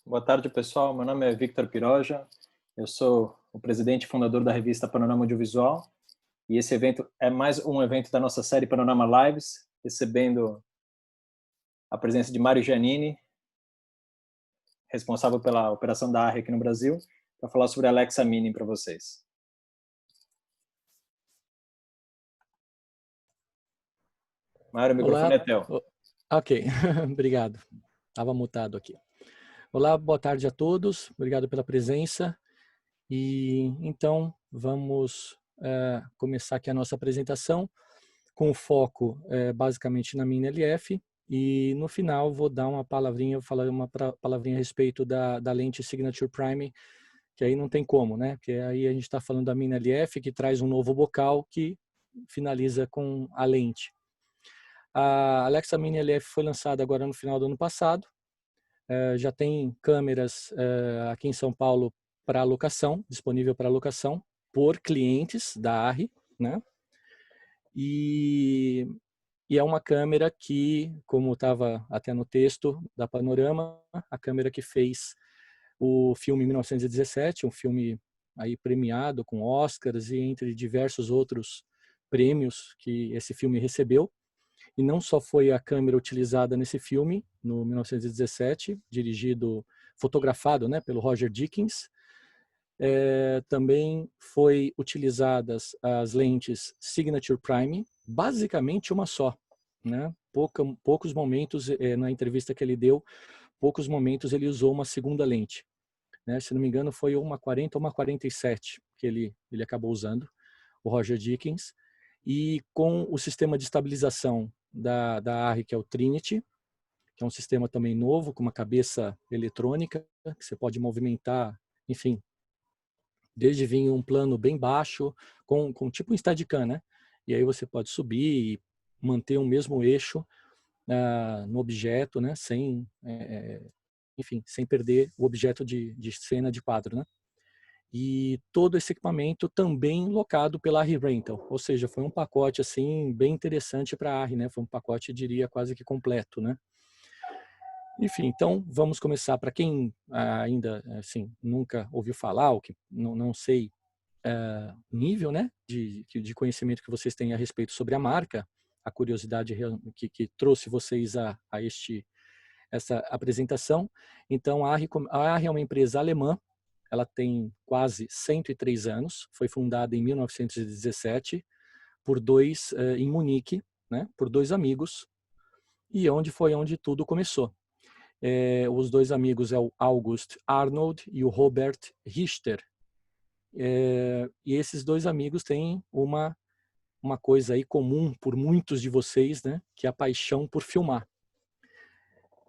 Boa tarde, pessoal. Meu nome é Victor Piroja. Eu sou o presidente e fundador da revista Panorama Audiovisual. E esse evento é mais um evento da nossa série Panorama Lives, recebendo a presença de Mário Giannini, responsável pela operação da ARRI aqui no Brasil, para falar sobre a Alexa Mini para vocês. Mário, o Olá. microfone é teu. Ok, obrigado. Estava mutado aqui. Olá, boa tarde a todos. Obrigado pela presença. E então vamos começar aqui a nossa apresentação com foco basicamente na Mini LF, e no final vou dar uma palavrinha, vou falar uma palavrinha a respeito da lente Signature Prime, que aí não tem como, né? Porque aí a gente está falando da Mini LF, que traz um novo bocal que finaliza com a lente. A Alexa Mini LF foi lançada agora no final do ano passado. Já tem câmeras aqui em São Paulo para locação, disponível para locação por clientes da ARRI, né? E é uma câmera que, como estava até no texto da Panorama, a câmera que fez o filme 1917, um filme aí premiado com Oscars e entre diversos outros prêmios que esse filme recebeu. E não só foi a câmera utilizada nesse filme, no 1917, fotografado, né, pelo Roger Deakins, também foi utilizadas as lentes Signature Prime, basicamente uma só, né? Poucos momentos, na entrevista que ele deu, poucos momentos ele usou uma segunda lente, né? Se não me engano foi uma 40 ou uma 47 que ele acabou usando, o Roger Deakins, e com o sistema de estabilização da ARRI, que é o Trinity, que é um sistema também novo, com uma cabeça eletrônica, que você pode movimentar, enfim, desde vir um plano bem baixo, com tipo um Steadicam, né? E aí você pode subir e manter o mesmo eixo no objeto, né? Enfim, sem perder o objeto de cena de quadro, né? E todo esse equipamento também locado pela ARRI Rental, ou seja, foi um pacote assim bem interessante para a ARRI, né? Foi um pacote, diria, quase que completo, né? Enfim, então vamos começar. Para quem ainda assim nunca ouviu falar, ou que não sei nível, né, de conhecimento que vocês têm a respeito sobre a marca, a curiosidade que trouxe vocês a essa apresentação. Então a ARRI é uma empresa alemã. Ela tem quase 103 anos, foi fundada em 1917 por em Munique, né, por dois amigos, e onde tudo começou. Os dois amigos é o August Arnold e o Robert Richter. E esses dois amigos têm uma coisa aí comum por muitos de vocês, né, que é a paixão por filmar.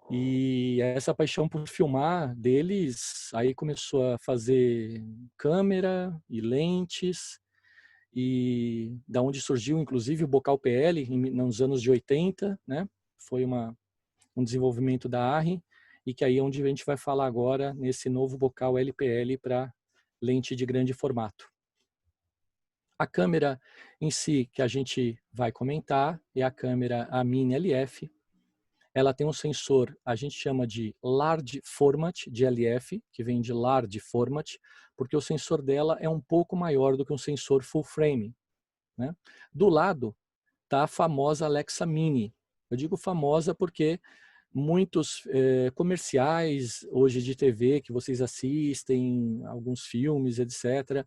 E essa paixão por filmar deles aí começou a fazer câmera e lentes, e da onde surgiu inclusive o Bocal PL nos anos de 80, né? Foi um desenvolvimento da ARRI, e que aí é onde a gente vai falar agora nesse novo Bocal LPL para lente de grande formato. A câmera em si que a gente vai comentar é a câmera Mini LF. Ela tem um sensor, a gente chama de Large Format, de LF, que vem de Large Format, porque o sensor dela é um pouco maior do que um sensor full frame, né? Do lado está a famosa Alexa Mini. Eu digo famosa porque muitos comerciais hoje de TV que vocês assistem, alguns filmes, etc.,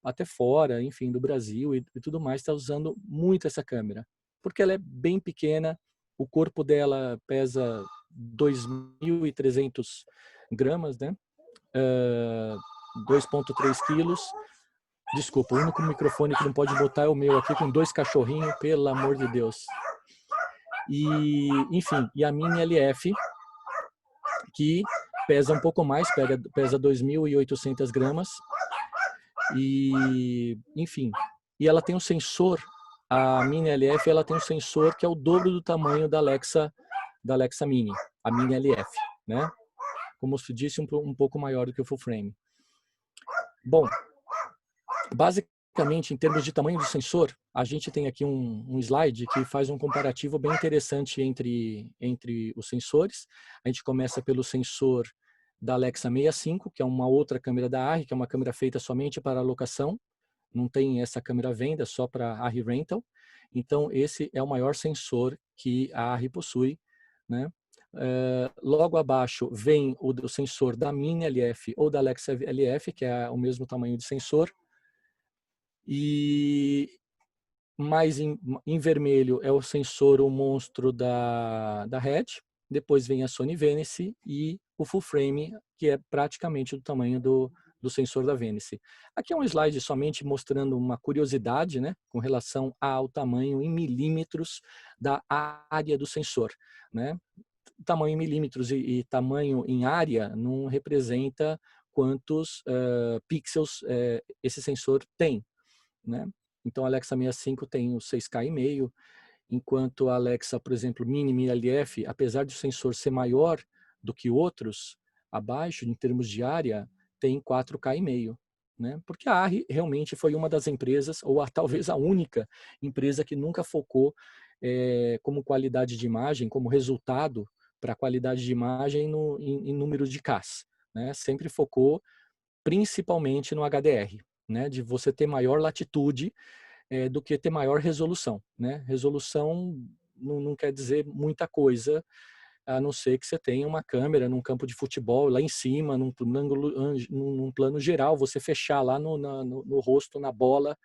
até fora, enfim, do Brasil e tudo mais, está usando muito essa câmera, porque ela é bem pequena, o corpo dela pesa 2.300 gramas, né? 2,3 quilos. Desculpa, o único microfone que não pode botar é o meu aqui, com dois cachorrinhos, pelo amor de Deus. E, enfim, e a Mini LF, que pesa um pouco mais, pesa 2.800 gramas. E, enfim, e ela tem um sensor, a Mini LF, ela tem um sensor que é o dobro do tamanho da Alexa Mini, a Mini LF, né? Como se disse, um pouco maior do que o full frame. Bom, basicamente basicamente, em termos de tamanho do sensor, a gente tem aqui um slide que faz um comparativo bem interessante entre os sensores. A gente começa pelo sensor da Alexa 65, que é uma outra câmera da Arri, que é uma câmera feita somente para locação. Não tem essa câmera à venda, só para Arri Rental. Então, esse é o maior sensor que a Arri possui, né? Logo abaixo vem o sensor da Mini LF ou da Alexa LF, que é o mesmo tamanho de sensor. E mais em vermelho é o sensor, o monstro da Red. Depois vem a Sony Venice e o full frame, que é praticamente do tamanho do sensor da Venice. Aqui é um slide somente mostrando uma curiosidade, né, com relação ao tamanho em milímetros da área do sensor, né? Tamanho em milímetros e tamanho em área não representa quantos pixels esse sensor tem, né? Então a Alexa 65 tem o 6K e meio, enquanto a Alexa, por exemplo, Mini LF, apesar de o sensor ser maior do que outros abaixo, em termos de área, tem 4K e meio, né? Porque a Arri realmente foi uma das empresas, ou talvez a única empresa que nunca focou como qualidade de imagem, como resultado para a qualidade de imagem em números de Ks, né? Sempre focou principalmente no HDR, né? De você ter maior latitude do que ter maior resolução, né? Resolução não quer dizer muita coisa, a não ser que você tenha uma câmera num campo de futebol lá em cima, num plano geral, você fechar lá no rosto, na bola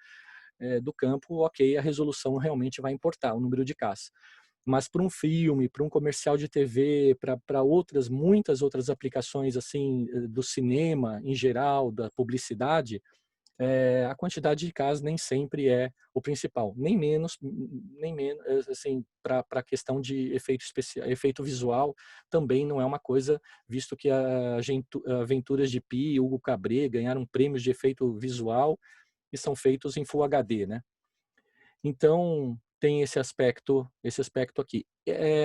do campo, ok, a resolução realmente vai importar, o número de Ks. Mas para um filme, para um comercial de TV, para muitas outras aplicações assim do cinema em geral, da publicidade, a quantidade de Ks nem sempre é o principal, nem menos assim, para a questão de efeito especial, efeito visual também não é uma coisa, visto que a Aventuras de Pi e Hugo Cabret ganharam prêmios de efeito visual e são feitos em Full HD, né? Então tem esse aspecto aqui.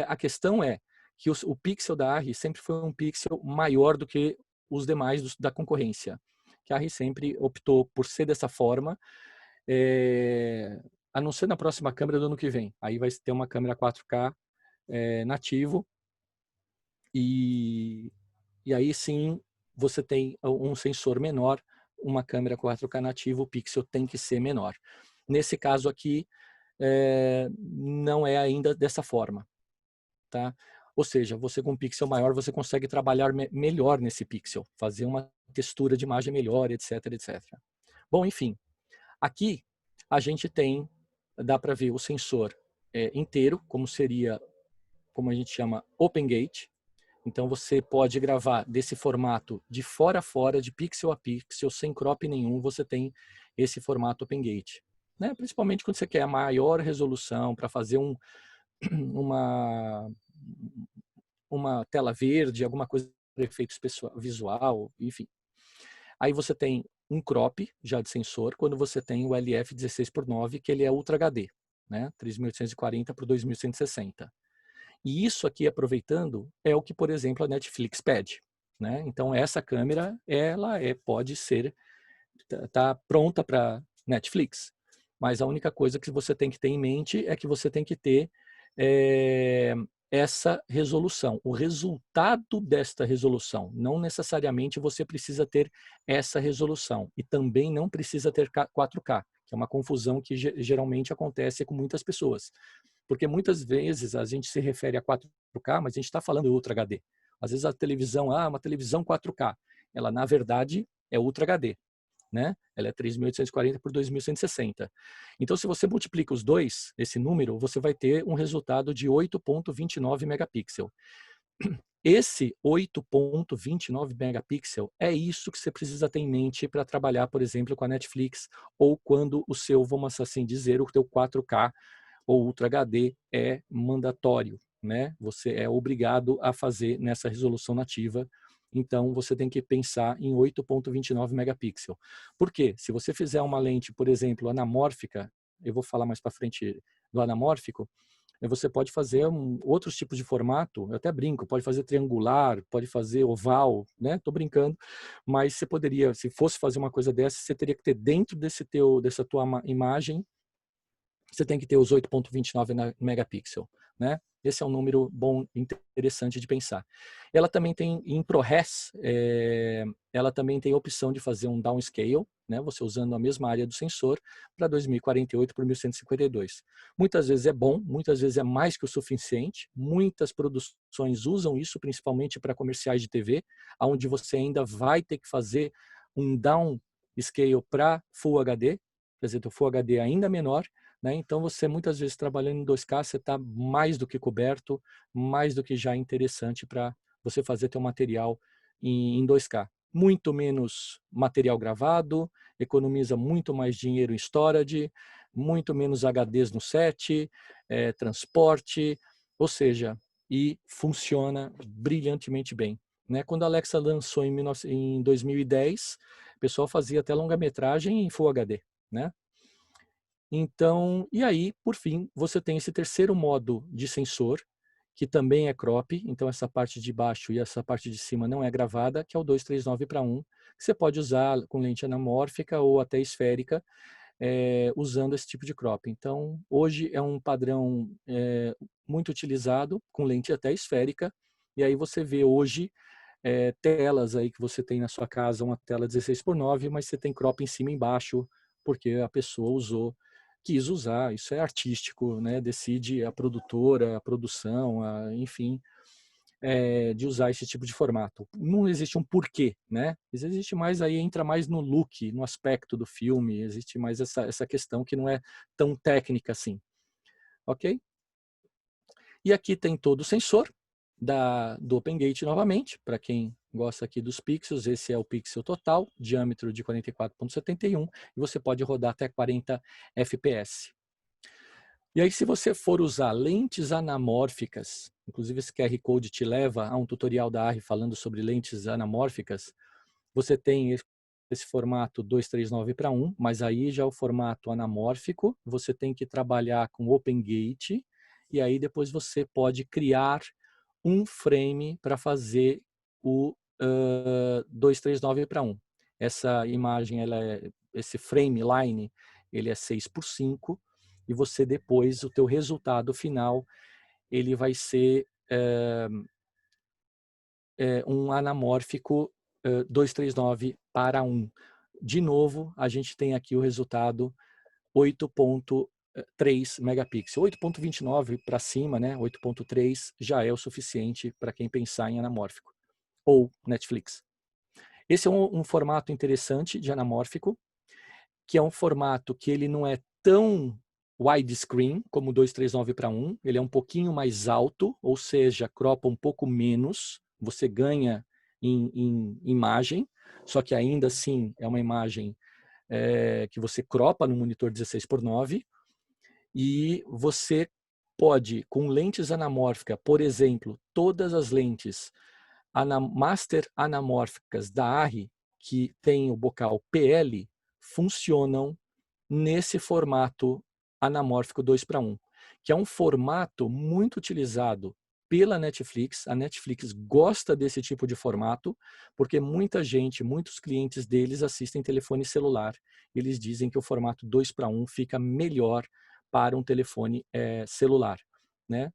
A questão é que o pixel da Arri sempre foi um pixel maior do que os demais da concorrência. Que a Arri sempre optou por ser dessa forma, a não ser na próxima câmera do ano que vem. Aí vai ter uma câmera 4K nativo e aí sim você tem um sensor menor, uma câmera 4K nativo, o pixel tem que ser menor. Nesse caso aqui, não é ainda dessa forma, tá? Ou seja, você com um pixel maior, você consegue trabalhar melhor nesse pixel, fazer uma textura de imagem melhor, etc, etc. Bom, enfim, aqui a gente dá para ver o sensor inteiro, como a gente chama Open Gate. Então você pode gravar desse formato de fora a fora, de pixel a pixel, sem crop nenhum, você tem esse formato Open Gate. Né? Principalmente quando você quer a maior resolução para fazer uma tela verde, alguma coisa para efeito visual, enfim. Aí você tem um crop já de sensor, quando você tem o LF 16:9, que ele é Ultra HD, né? 3840 por 2160. E isso aqui, aproveitando, é o que, por exemplo, a Netflix pede, né? Então essa câmera, ela pode ser, tá pronta para Netflix. Mas a única coisa que você tem que ter em mente é que você tem que ter essa resolução, o resultado desta resolução. Não necessariamente você precisa ter essa resolução e também não precisa ter 4K, que é uma confusão que geralmente acontece com muitas pessoas. Porque muitas vezes a gente se refere a 4K, mas a gente está falando de Ultra HD. Às vezes a televisão, uma televisão 4K, ela na verdade é Ultra HD. Né? Ela é 3.840 por 2.160. Então, se você multiplica os dois, esse número, você vai ter um resultado de 8,29 megapixel. Esse 8,29 megapixel é isso que você precisa ter em mente para trabalhar, por exemplo, com a Netflix, ou quando o seu, vamos assim dizer, o teu 4K ou Ultra HD é mandatório, né? Você é obrigado a fazer nessa resolução nativa. Então, você tem que pensar em 8,29 megapixel. Por quê? Se você fizer uma lente, por exemplo, anamórfica, eu vou falar mais para frente do anamórfico, você pode fazer outros tipos de formato, eu até brinco, pode fazer triangular, pode fazer oval, né? Tô brincando, mas você poderia, se fosse fazer uma coisa dessa, você teria que ter dentro dessa tua imagem, você tem que ter os 8.29 megapixel, né? Esse é um número bom, interessante de pensar. Ela também tem, em ProRes, ela também tem a opção de fazer um downscale, né? Você usando a mesma área do sensor, para 2048 por 1152. Muitas vezes é bom, muitas vezes é mais que o suficiente. Muitas produções usam isso, principalmente para comerciais de TV, onde você ainda vai ter que fazer um downscale para Full HD, quer dizer, o Full HD é ainda menor, né? Então, você muitas vezes trabalhando em 2K, você está mais do que coberto, mais do que já interessante para você fazer teu material em 2K. Muito menos material gravado, economiza muito mais dinheiro em storage, muito menos HDs no set, transporte, ou seja, e funciona brilhantemente bem. Né? Quando a Alexa lançou em 2010, o pessoal fazia até longa-metragem em Full HD, né? Então, e aí, por fim, você tem esse terceiro modo de sensor, que também é crop, então essa parte de baixo e essa parte de cima não é gravada, que é o 239:1, que você pode usar com lente anamórfica ou até esférica, usando esse tipo de crop. Então, hoje é um padrão muito utilizado, com lente até esférica, e aí você vê hoje telas aí que você tem na sua casa, uma tela 16:9, mas você tem crop em cima e embaixo, porque a pessoa quis usar, isso é artístico, né? Decide a produtora, a produção, enfim, de usar esse tipo de formato. Não existe um porquê, né? Existe mais aí, entra mais no look, no aspecto do filme, existe mais essa questão que não é tão técnica assim, ok? E aqui tem todo o sensor do OpenGate novamente, para quem gosta aqui dos pixels, esse é o pixel total, diâmetro de 44.71, e você pode rodar até 40 fps. E aí, se você for usar lentes anamórficas, inclusive esse QR Code te leva a um tutorial da ARRI falando sobre lentes anamórficas, você tem esse formato 239:1, mas aí já é o formato anamórfico, você tem que trabalhar com OpenGate, e aí depois você pode criar um frame para fazer o 239:1. Essa imagem, esse frame line, ele é 6:5, e você depois, o teu resultado final, ele vai ser um anamórfico 239:1. De novo, a gente tem aqui o resultado 8.3 megapixels. 8.29 para cima, né? 8.3 já é o suficiente para quem pensar em anamórfico. Ou Netflix. Esse é um formato interessante de anamórfico, que é um formato que ele não é tão widescreen como o 239:1, ele é um pouquinho mais alto, ou seja, cropa um pouco menos, você ganha em imagem, só que ainda assim é uma imagem que você cropa no monitor 16:9, e você pode, com lentes anamórficas, por exemplo, todas as lentes master anamórficas da ARRI, que tem o bocal PL, funcionam nesse formato anamórfico 2:1, que é um formato muito utilizado pela Netflix. A Netflix gosta desse tipo de formato, porque muita gente, muitos clientes deles assistem telefone celular. Eles dizem que o formato 2:1 fica melhor para um telefone celular, né?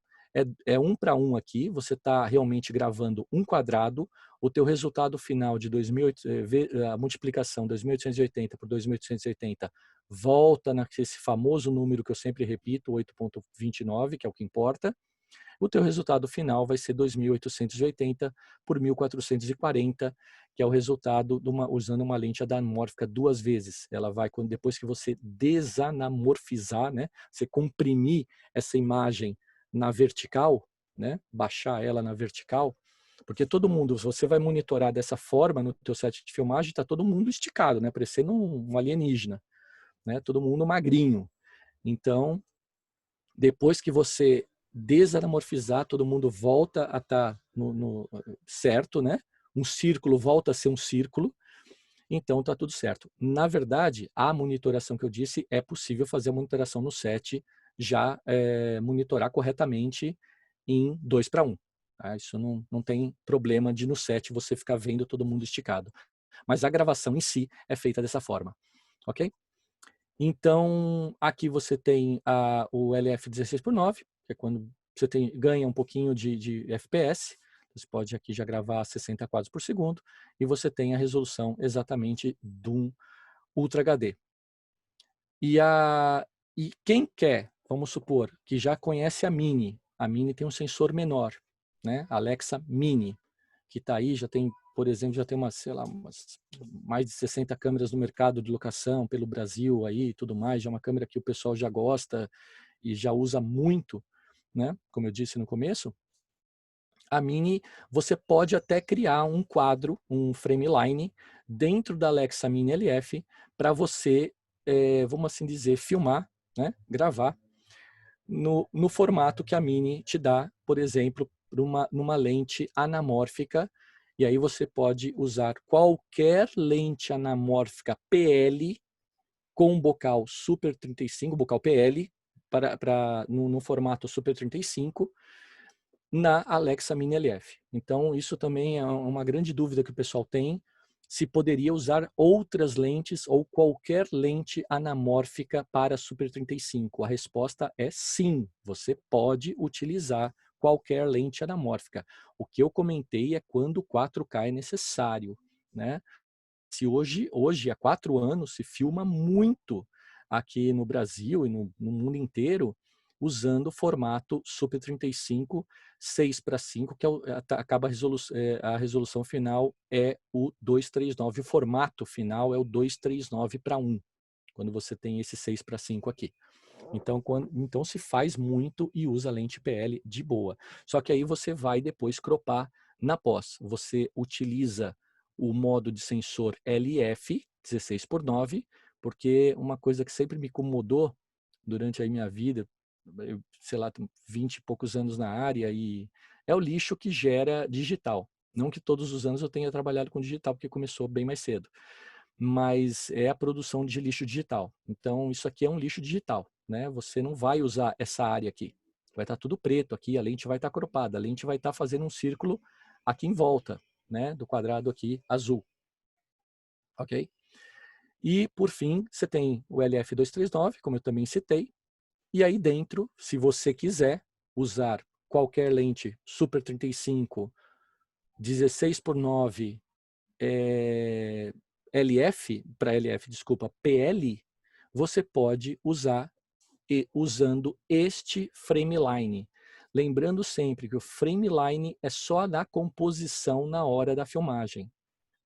É 1:1 aqui, você está realmente gravando um quadrado, o teu resultado final de a multiplicação 2880 por 2880 volta nesse famoso número que eu sempre repito, 8.29, que é o que importa. O teu resultado final vai ser 2880 por 1440, que é o resultado usando uma lente anamórfica duas vezes. Ela vai, depois que você desanamorfizar, né, você comprimir essa imagem na vertical, né, baixar ela na vertical, porque todo mundo, se você vai monitorar dessa forma no teu set de filmagem, está todo mundo esticado, né, parecendo um alienígena, né, todo mundo magrinho. Então, depois que você desanamorfizar, todo mundo volta a estar no certo, né? Um círculo volta a ser um círculo, então está tudo certo. Na verdade, a monitoração que eu disse, é possível fazer a monitoração no set já monitorar corretamente em 2:1. Tá? Isso não tem problema de no set você ficar vendo todo mundo esticado. Mas a gravação em si é feita dessa forma, ok? Então, aqui você tem o LF 16:9, que é quando você ganha um pouquinho de FPS. Você pode aqui já gravar a 60 quadros por segundo. E você tem a resolução exatamente de um Ultra HD. E quem quer, vamos supor, que já conhece a Mini tem um sensor menor, né? Alexa Mini, que está aí, já tem, por exemplo, já tem sei lá, mais de 60 câmeras no mercado de locação pelo Brasil aí e tudo mais, já é uma câmera que o pessoal já gosta e já usa muito, né? Como eu disse no começo, a Mini, você pode até criar um quadro, um frameline, dentro da Alexa Mini LF, para você, vamos assim dizer, filmar, né? Gravar, no formato que a Mini te dá, por exemplo, numa lente anamórfica, e aí você pode usar qualquer lente anamórfica PL com bocal Super 35, bocal PL, no formato Super 35, na Alexa Mini LF. Então, isso também é uma grande dúvida que o pessoal tem, se poderia usar outras lentes ou qualquer lente anamórfica para Super 35. A resposta é sim, você pode utilizar qualquer lente anamórfica. O que eu comentei é quando o 4K é necessário, né? Se hoje há 4 anos, se filma muito aqui no Brasil e no mundo inteiro, usando o formato Super 35 6:5, que acaba a resolução final é o 239, o formato final é o 239:1, quando você tem esse 6:5 aqui. Então se faz muito e usa lente PL de boa. Só que aí você vai depois cropar na pós. Você utiliza o modo de sensor LF 16:9, porque uma coisa que sempre me incomodou durante a minha vida, eu, sei lá, tenho 20 e poucos anos na área, e é o lixo que gera digital. Não que todos os anos eu tenha trabalhado com digital, porque começou bem mais cedo, mas é a produção de lixo digital. Então, isso aqui é um lixo digital, né? Você não vai usar essa área aqui. Vai estar tudo preto aqui, a lente vai estar cropada, a lente vai estar fazendo um círculo aqui em volta, né? Do quadrado aqui azul. Ok? E, por fim, você tem o LF239, como eu também citei. E aí dentro, se você quiser usar qualquer lente Super 35, 16:9, desculpa, PL, você pode usar usando este frameline. Lembrando sempre que o frameline é só da composição na hora da filmagem,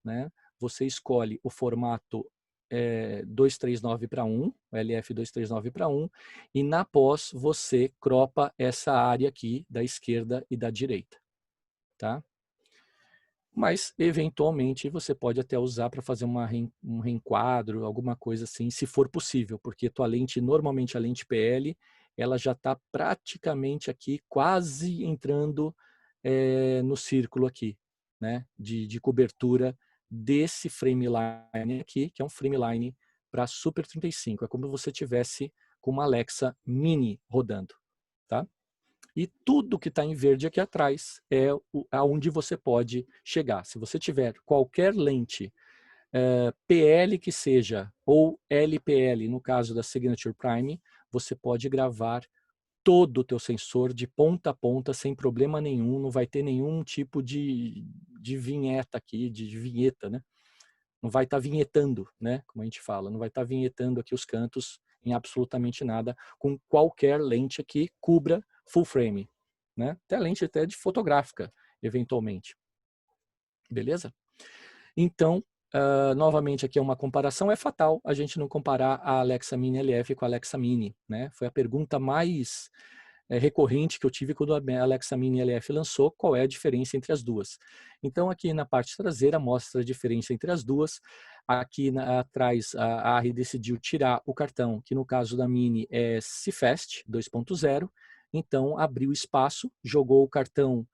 né? Você escolhe o formato 239:1, LF 239:1, e na pós você cropa essa área aqui da esquerda e da direita, tá? Mas, eventualmente, você pode até usar para fazer um reenquadro, alguma coisa assim, se for possível, porque tua lente, normalmente a lente PL, ela já está praticamente aqui, quase entrando no círculo aqui, né, de cobertura desse frameline aqui, que é um frameline para Super 35. É como se você tivesse com uma Alexa Mini rodando, tá? E tudo que está em verde aqui atrás é aonde você pode chegar. Se você tiver qualquer lente PL que seja, ou LPL, no caso da Signature Prime, você pode gravar todo o teu sensor de ponta a ponta sem problema nenhum, não vai ter nenhum tipo de vinheta aqui, de vinheta, né? Não vai estar vinhetando, né? Como a gente fala, não vai estar vinhetando aqui os cantos em absolutamente nada com qualquer lente que cubra full frame, né? Até lente até de fotográfica, eventualmente. Beleza? Então, novamente aqui é uma comparação, é fatal a gente não comparar a Alexa Mini LF com a Alexa Mini, né? Foi a pergunta mais recorrente que eu tive quando a Alexa Mini LF lançou, qual é a diferença entre as duas. Então aqui na parte traseira mostra a diferença entre as duas. Aqui atrás a ARRI decidiu tirar o cartão, que no caso da Mini é CFast 2.0, então abriu espaço, jogou o cartão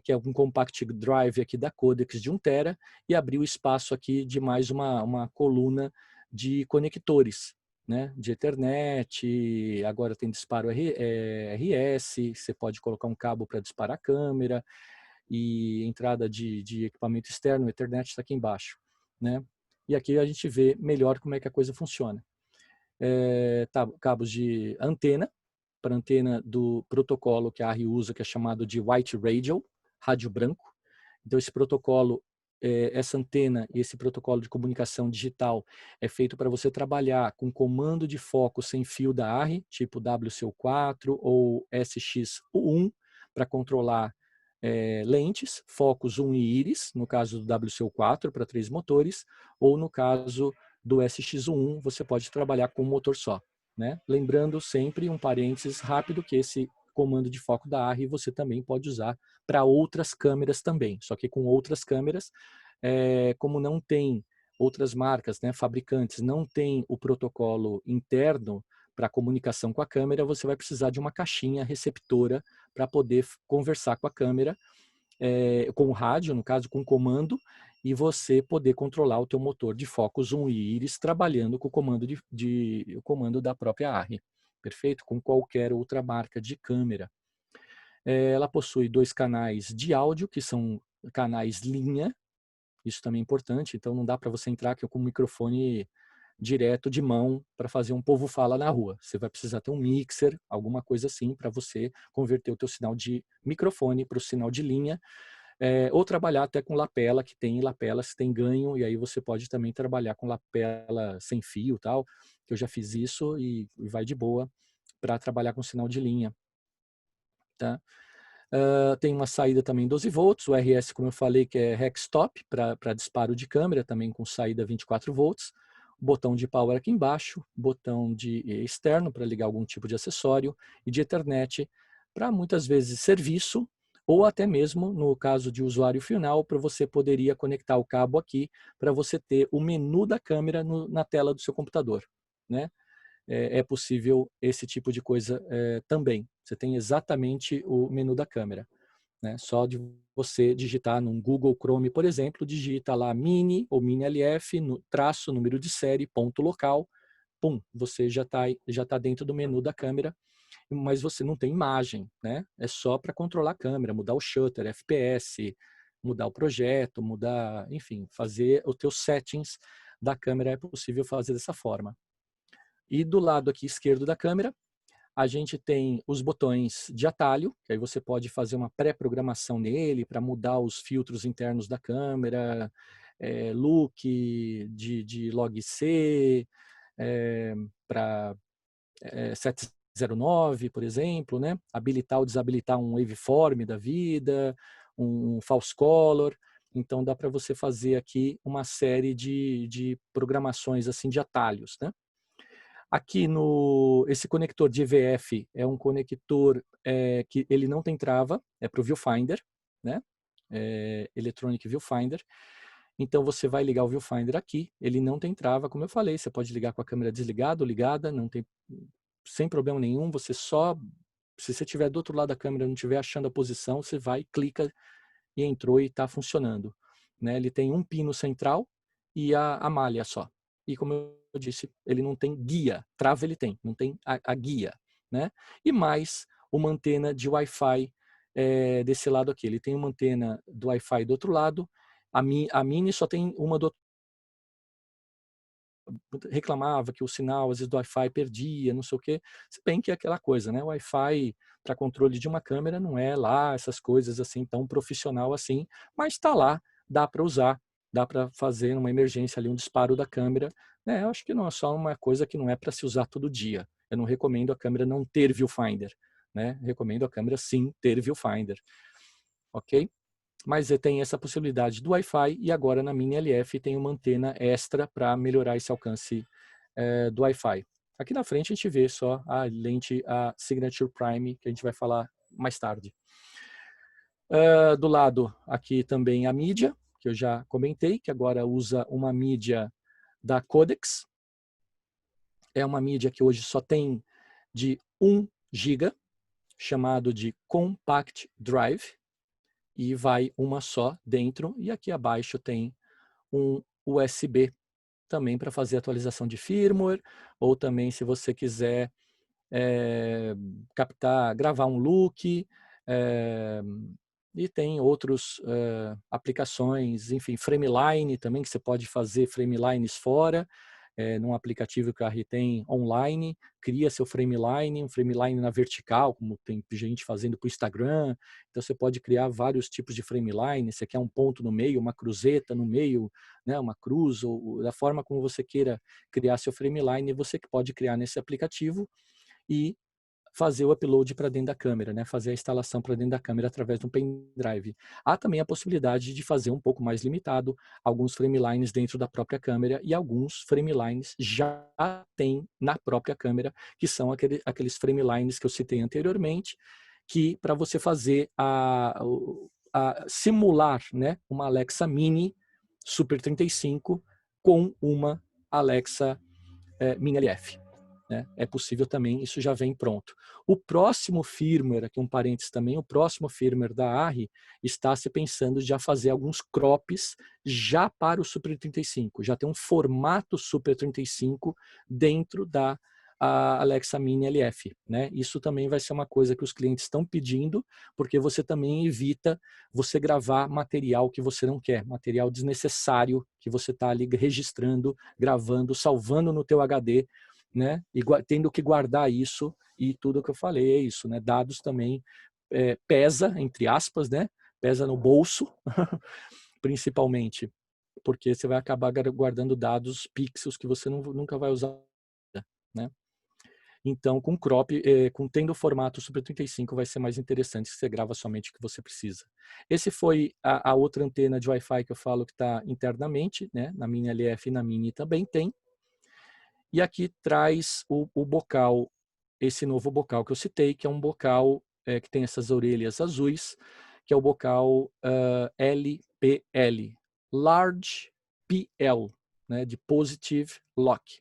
que é um compact drive aqui da Codex de 1 TB, e abriu espaço aqui de mais uma coluna de conectores, né, de Ethernet, agora tem disparo RS, você pode colocar um cabo para disparar a câmera, e entrada de equipamento externo, o Ethernet está aqui embaixo, né? E aqui a gente vê melhor como é que a coisa funciona. Cabos de antena, para antena do protocolo que a ARRI usa, que é chamado de White Radio, rádio branco. Então esse protocolo, essa antena e esse protocolo de comunicação digital é feito para você trabalhar com comando de foco sem fio da ARRI, tipo WCU4 ou SX1, para controlar lentes, focos 1 e íris, no caso do WCU4 para 3 motores, ou no caso do SX1 você pode trabalhar com um motor só, né? Lembrando sempre um parênteses rápido que esse comando de foco da ARRI você também pode usar para outras câmeras também, só que com outras câmeras, como não tem outras marcas, né, fabricantes, não tem o protocolo interno para comunicação com a câmera, você vai precisar de uma caixinha receptora para poder conversar com a câmera, com o rádio, no caso com o comando, e você poder controlar o teu motor de foco zoom e íris trabalhando com o comando, o comando da própria ARRI. Perfeito? Com qualquer outra marca de câmera. Ela possui 2 canais de áudio, que são canais linha, isso também é importante, então não dá para você entrar aqui com o microfone direto de mão para fazer um povo fala na rua. Você vai precisar ter um mixer, alguma coisa assim, para você converter o teu sinal de microfone para o sinal de linha, ou trabalhar até com lapela, que tem lapelas, tem ganho, e aí você pode também trabalhar com lapela sem fio tal, que eu já fiz isso e vai de boa para trabalhar com sinal de linha. Tá? Tem uma saída também 12 volts, o RS, como eu falei, que é Hex Stop, para disparo de câmera, também com saída 24 volts, botão de power aqui embaixo, botão de externo para ligar algum tipo de acessório, e de Ethernet para muitas vezes serviço, ou até mesmo, no caso de usuário final, para você poderia conectar o cabo aqui, para você ter o menu da câmera na tela do seu computador, né? É possível esse tipo de coisa também. Você tem exatamente o menu da câmera, né? Só de você digitar no Google Chrome, por exemplo, digita lá mini ou mini LF, traço, número de série, ponto local, pum, você já tá dentro do menu da câmera, mas você não tem imagem, né? É só para controlar a câmera, mudar o shutter, FPS, mudar o projeto, mudar, enfim, fazer os teus settings da câmera é possível fazer dessa forma. E do lado aqui esquerdo da câmera, a gente tem os botões de atalho, que aí você pode fazer uma pré-programação nele para mudar os filtros internos da câmera, look de log C, para 709, por exemplo, né? Habilitar ou desabilitar um waveform da vida, um false color. Então dá para você fazer aqui uma série de programações assim de atalhos, né? Aqui esse conector de EVF é um conector que ele não tem trava, é para o Viewfinder, né? Electronic Viewfinder. Então você vai ligar o Viewfinder aqui, ele não tem trava, como eu falei, você pode ligar com a câmera desligada ou ligada, não tem, sem problema nenhum, você só, se você estiver do outro lado da câmera e não estiver achando a posição, você vai, clica e entrou e está funcionando. Né? Ele tem um pino central e a malha só. E como eu disse, ele não tem guia, trava ele tem, não tem a guia, né? E mais uma antena de Wi-Fi desse lado aqui. Ele tem uma antena do Wi-Fi do outro lado, a Mini só tem uma do outro. Reclamava que o sinal, às vezes, do Wi-Fi perdia, não sei o quê. Se bem que é aquela coisa, né? O Wi-Fi para controle de uma câmera não é lá essas coisas assim tão profissional assim, mas está lá, dá para usar, dá para fazer uma emergência ali, um disparo da câmera. Eu acho que não é só uma coisa que não é para se usar todo dia. Eu não recomendo a câmera não ter viewfinder, né? Recomendo a câmera sim ter viewfinder, ok? Mas tem essa possibilidade do Wi-Fi e agora na Mini LF tem uma antena extra para melhorar esse alcance do Wi-Fi. Aqui na frente a gente vê só a lente, a Signature Prime, que a gente vai falar mais tarde. Do lado aqui também a mídia, que eu já comentei, que agora usa uma mídia da Codex. É uma mídia que hoje só tem de 1 GB, chamado de Compact Drive, e vai uma só dentro, e aqui abaixo tem um USB também para fazer atualização de firmware, ou também se você quiser gravar um look, e tem outros aplicações, enfim, Frameline também, que você pode fazer Framelines fora, num aplicativo que a RI tem online, cria seu Frameline, um Frameline na vertical, como tem gente fazendo para o Instagram, então você pode criar vários tipos de Frameline, você quer um ponto no meio, uma cruzeta no meio, né, uma cruz, ou da forma como você queira criar seu Frameline, você pode criar nesse aplicativo e fazer o upload para dentro da câmera, né? Fazer a instalação para dentro da câmera através de um pendrive. Há também a possibilidade de fazer um pouco mais limitado, alguns framelines dentro da própria câmera, e alguns framelines já tem na própria câmera, que são aqueles framelines que eu citei anteriormente, que para você fazer simular, né, uma Alexa Mini Super 35 com uma Alexa Mini LF. Né? É possível também, isso já vem pronto. O próximo firmware, aqui um parênteses também, o próximo firmware da ARRI está se pensando já fazer alguns crops já para o Super 35. Já tem um formato Super 35 dentro da Alexa Mini LF. Né? Isso também vai ser uma coisa que os clientes estão pedindo, porque você também evita você gravar material que você não quer, material desnecessário que você está ali registrando, gravando, salvando no teu HD, né? E tendo que guardar isso, e tudo que eu falei é isso, né? Dados também pesa, entre aspas, né? Pesa no bolso, principalmente, porque você vai acabar guardando dados pixels que você nunca vai usar, né? Então, com crop, tendo o formato Super 35, vai ser mais interessante, se você grava somente o que você precisa. Esse foi a outra antena de Wi-Fi que eu falo que está internamente, né? Na Mini LF e na Mini também tem. E aqui traz o bocal, esse novo bocal que eu citei, que é um bocal que tem essas orelhas azuis, que é o bocal LPL, Large PL, né, de Positive Lock.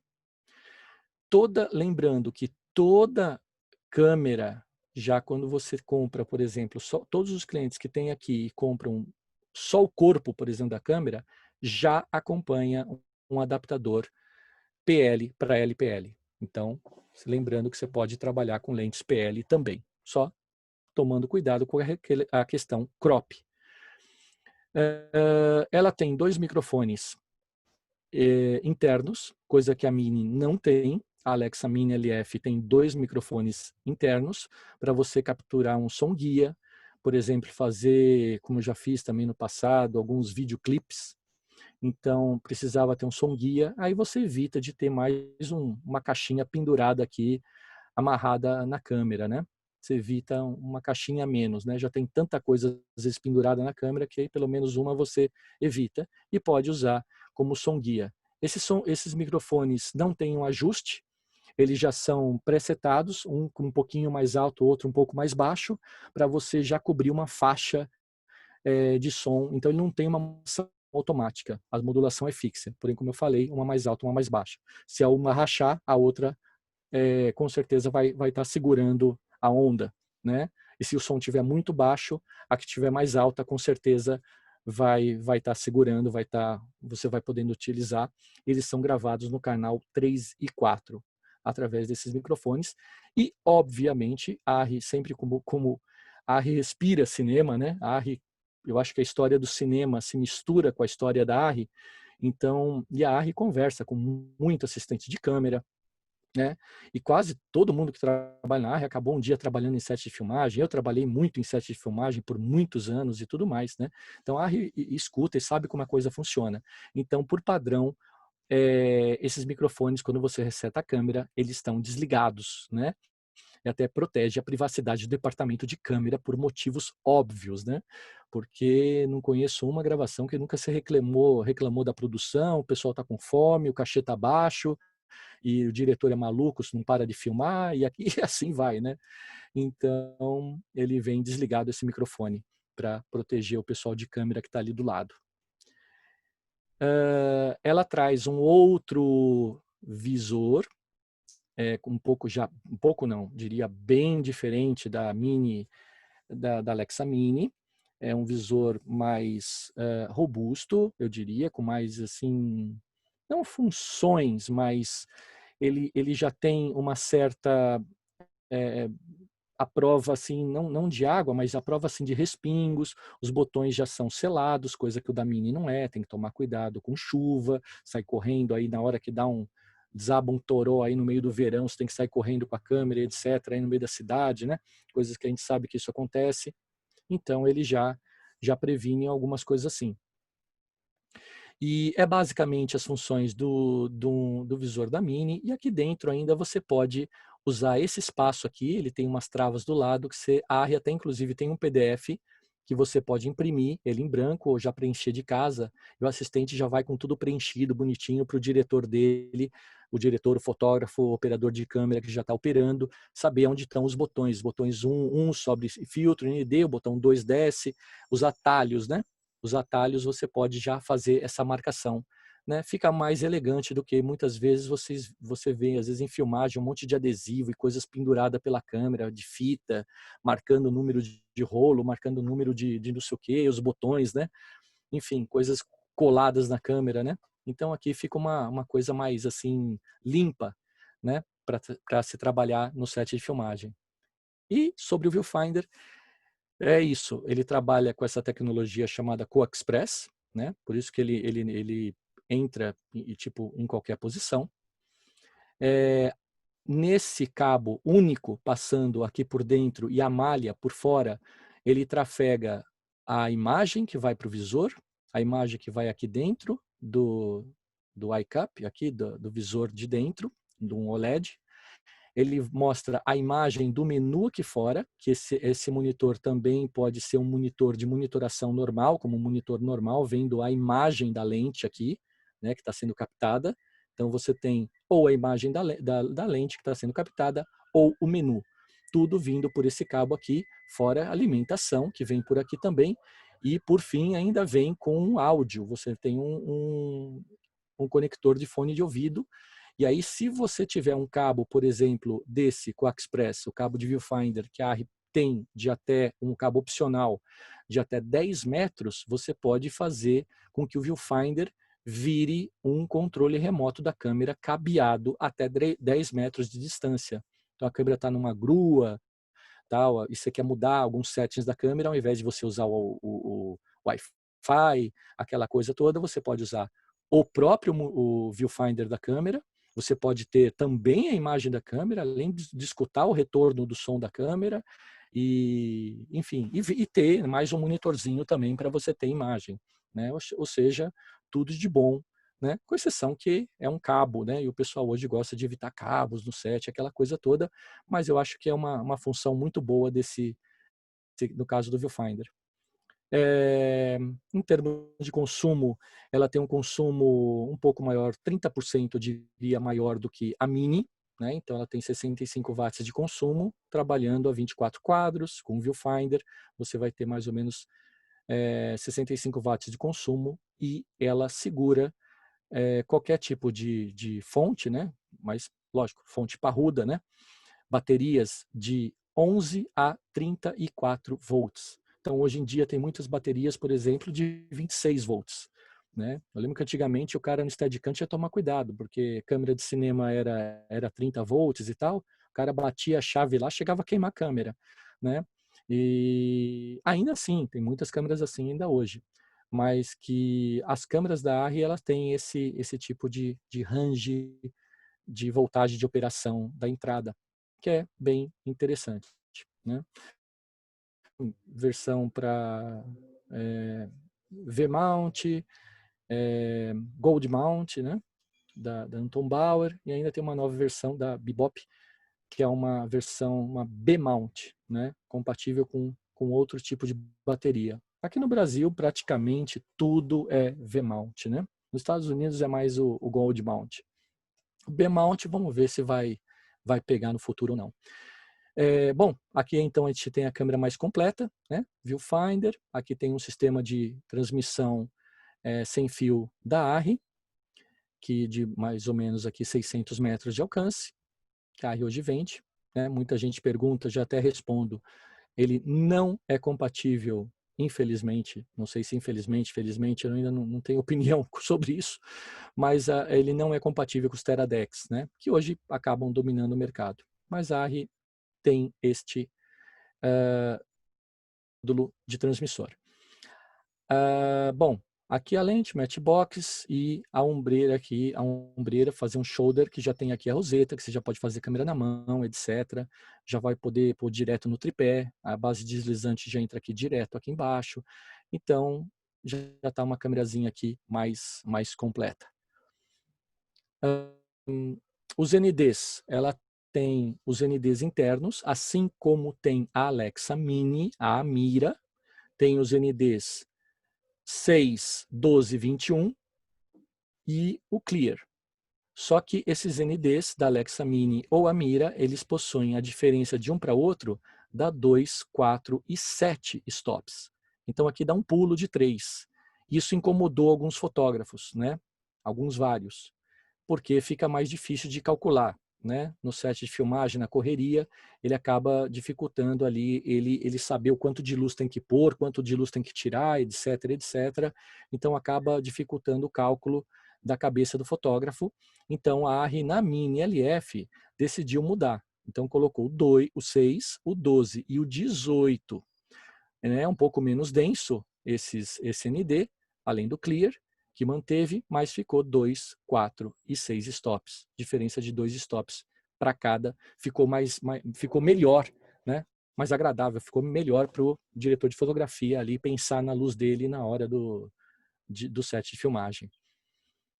Lembrando que toda câmera, já quando você compra, por exemplo, todos os clientes que tem aqui e compram só o corpo, por exemplo, da câmera, já acompanha um adaptador PL para LPL. Então, lembrando que você pode trabalhar com lentes PL também, só tomando cuidado com a questão crop. Ela tem 2 microfones internos, coisa que a Mini não tem. A Alexa Mini LF tem 2 microfones internos para você capturar um som guia, por exemplo, fazer, como eu já fiz também no passado, alguns videoclips. Então, precisava ter um som guia, aí você evita de ter mais uma caixinha pendurada aqui, amarrada na câmera, né? Você evita uma caixinha a menos, né? Já tem tanta coisa, às vezes, pendurada na câmera, que aí pelo menos uma você evita e pode usar como som guia. Esses microfones não têm um ajuste, eles já são presetados, um pouquinho mais alto, outro um pouco mais baixo, para você já cobrir uma faixa de som. Então, ele não tem uma modulação automática, a modulação é fixa. Porém, como eu falei, uma mais alta, uma mais baixa. Se a uma rachar, a outra com certeza vai estar segurando a onda, né? E se o som estiver muito baixo, a que estiver mais alta, com certeza vai estar segurando, você vai podendo utilizar. Eles são gravados no canal 3 e 4 através desses microfones. E, obviamente, a ARRI, sempre como a ARRI respira cinema, né? A ARRI, eu acho que a história do cinema se mistura com a história da ARRI. Então, e a ARRI conversa com muito assistente de câmera, né? E quase todo mundo que trabalha na ARRI acabou um dia trabalhando em set de filmagem. Eu trabalhei muito em set de filmagem por muitos anos e tudo mais, né? Então a ARRI escuta e sabe como a coisa funciona. Então, por padrão, esses microfones, quando você reseta a câmera, eles estão desligados, né? E até protege a privacidade do departamento de câmera por motivos óbvios, né? Porque não conheço uma gravação que nunca se reclamou da produção, o pessoal está com fome, o cachê está baixo, e o diretor é maluco, não para de filmar, e aqui assim vai, né? Então, ele vem desligado esse microfone para proteger o pessoal de câmera que está ali do lado. Ela traz um outro visor, um pouco não, diria bem diferente da Mini, da Alexa Mini. É um visor mais robusto, eu diria, com mais assim não funções, mas ele já tem uma certa a prova assim, não de água, mas a prova assim de respingos, os botões já são selados, coisa que o da Mini não é, tem que tomar cuidado com chuva, sai correndo aí na hora que desaba um toró aí no meio do verão, você tem que sair correndo com a câmera, etc, aí no meio da cidade, né? Coisas que a gente sabe que isso acontece. Então ele já previne algumas coisas assim. E é basicamente as funções do visor da Mini, e aqui dentro ainda você pode usar esse espaço aqui, ele tem umas travas do lado, que você arre, até inclusive tem um PDF que você pode imprimir ele em branco ou já preencher de casa, e o assistente já vai com tudo preenchido, bonitinho, para o diretor dele, o diretor, o fotógrafo, o operador de câmera que já está operando, saber onde estão os botões. Botões 1 sobe filtro, ND, o botão 2 desce, os atalhos, né? Os atalhos você pode já fazer essa marcação, né? Fica mais elegante do que muitas vezes você vê, às vezes em filmagem, um monte de adesivo e coisas penduradas pela câmera, de fita, marcando o número de rolo, marcando o número de não sei o quê, os botões, né? Enfim, coisas coladas na câmera, né? Então aqui fica uma coisa mais assim, limpa, né? Para se trabalhar no set de filmagem. E sobre o Viewfinder, é isso, ele trabalha com essa tecnologia chamada CoExpress, né? Por isso que ele entra tipo, em qualquer posição. Nesse cabo único, passando aqui por dentro e a malha por fora, ele trafega a imagem que vai para o visor, a imagem que vai aqui dentro do iCup, aqui do visor de dentro, de um OLED, ele mostra a imagem do menu aqui fora, que esse monitor também pode ser um monitor de monitoração normal, como um monitor normal, vendo a imagem da lente aqui, né, que está sendo captada. Então você tem ou a imagem da lente que está sendo captada, ou o menu. Tudo vindo por esse cabo aqui, fora a alimentação, que vem por aqui também. E por fim ainda vem com áudio. Você tem um conector de fone de ouvido. E aí, se você tiver um cabo, por exemplo, desse CoExpress, o cabo de Viewfinder, que a ARRI tem de até um cabo opcional de até 10 metros, você pode fazer com que o Viewfinder vire um controle remoto da câmera cabeado até 10 metros de distância. Então a câmera está numa grua, tal, e você quer mudar alguns settings da câmera, ao invés de você usar o Wi-Fi, aquela coisa toda, você pode usar o próprio o viewfinder da câmera, você pode ter também a imagem da câmera, além de escutar o retorno do som da câmera, e enfim, e ter mais um monitorzinho também para você ter imagem, né? Ou seja, tudo de bom, né? Com exceção que é um cabo, né? E o pessoal hoje gosta de evitar cabos no set, aquela coisa toda, mas eu acho que é uma função muito boa no caso do Viewfinder. Em termos de consumo, ela tem um consumo um pouco maior, 30% diria maior do que a Mini, né? Então ela tem 65 watts de consumo, trabalhando a 24 quadros, com o Viewfinder, você vai ter mais ou menos 65 watts de consumo, e ela segura qualquer tipo de fonte, né? Mas, lógico, fonte parruda, né? Baterias de 11 a 34 volts. Então, hoje em dia, tem muitas baterias, por exemplo, de 26 volts. Né? Eu lembro que antigamente o cara no Steadicam tinha que tomar cuidado, porque câmera de cinema era 30 volts e tal, o cara batia a chave lá, chegava a queimar a câmera. Né? E ainda assim, tem muitas câmeras assim ainda hoje, mas que as câmeras da ARRI elas têm esse tipo de range de voltagem de operação da entrada, que é bem interessante. Né? Versão para V-mount, Gold Mount, né? da Anton Bauer, e ainda tem uma nova versão da Bebop, que é uma versão, uma B-mount, né? Compatível com outro tipo de bateria. Aqui no Brasil, praticamente tudo é V-mount, né? Nos Estados Unidos é mais o Gold Mount. O B-mount, vamos ver se vai pegar no futuro ou não. Bom, aqui então a gente tem a câmera mais completa, né? Viewfinder. Aqui tem um sistema de transmissão sem fio da ARRI, que de mais ou menos aqui 600 metros de alcance, que a ARRI hoje vende. Né? Muita gente pergunta, já até respondo. Ele não é compatível infelizmente, não sei se infelizmente, felizmente, eu ainda não tenho opinião sobre isso, mas ele não é compatível com os Teradex, né? Que hoje acabam dominando o mercado. Mas a ARRI tem este módulo de transmissor. Bom, aqui a lente, matchbox e a ombreira aqui, fazer um shoulder, que já tem aqui a roseta, que você já pode fazer câmera na mão, etc. Já vai poder pôr direto no tripé, a base deslizante já entra aqui direto aqui embaixo. Então, já está uma câmerazinha aqui mais completa. Os NDs, ela tem os NDs internos, assim como tem a Alexa Mini, a Mira, tem os NDs 6, 12, 21 e o Clear. Só que esses NDs da Alexa Mini ou a Mira, eles possuem a diferença de um para outro da 2, 4 e 7 stops. Então aqui dá um pulo de 3. Isso incomodou alguns fotógrafos, né? Alguns vários, porque fica mais difícil de calcular, né? No set de filmagem, na correria, ele acaba dificultando ali ele saber o quanto de luz tem que pôr, quanto de luz tem que tirar, etc, etc. Então acaba dificultando o cálculo da cabeça do fotógrafo. Então a ARRI na Mini LF decidiu mudar. Então colocou o 6, o 12 e o 18. É um pouco menos denso esse ND, além do Clear, que manteve, mas ficou 2, 4 e 6 stops. Diferença de 2 stops para cada. Ficou melhor, né? Mais agradável, ficou melhor para o diretor de fotografia ali pensar na luz dele na hora do set de filmagem.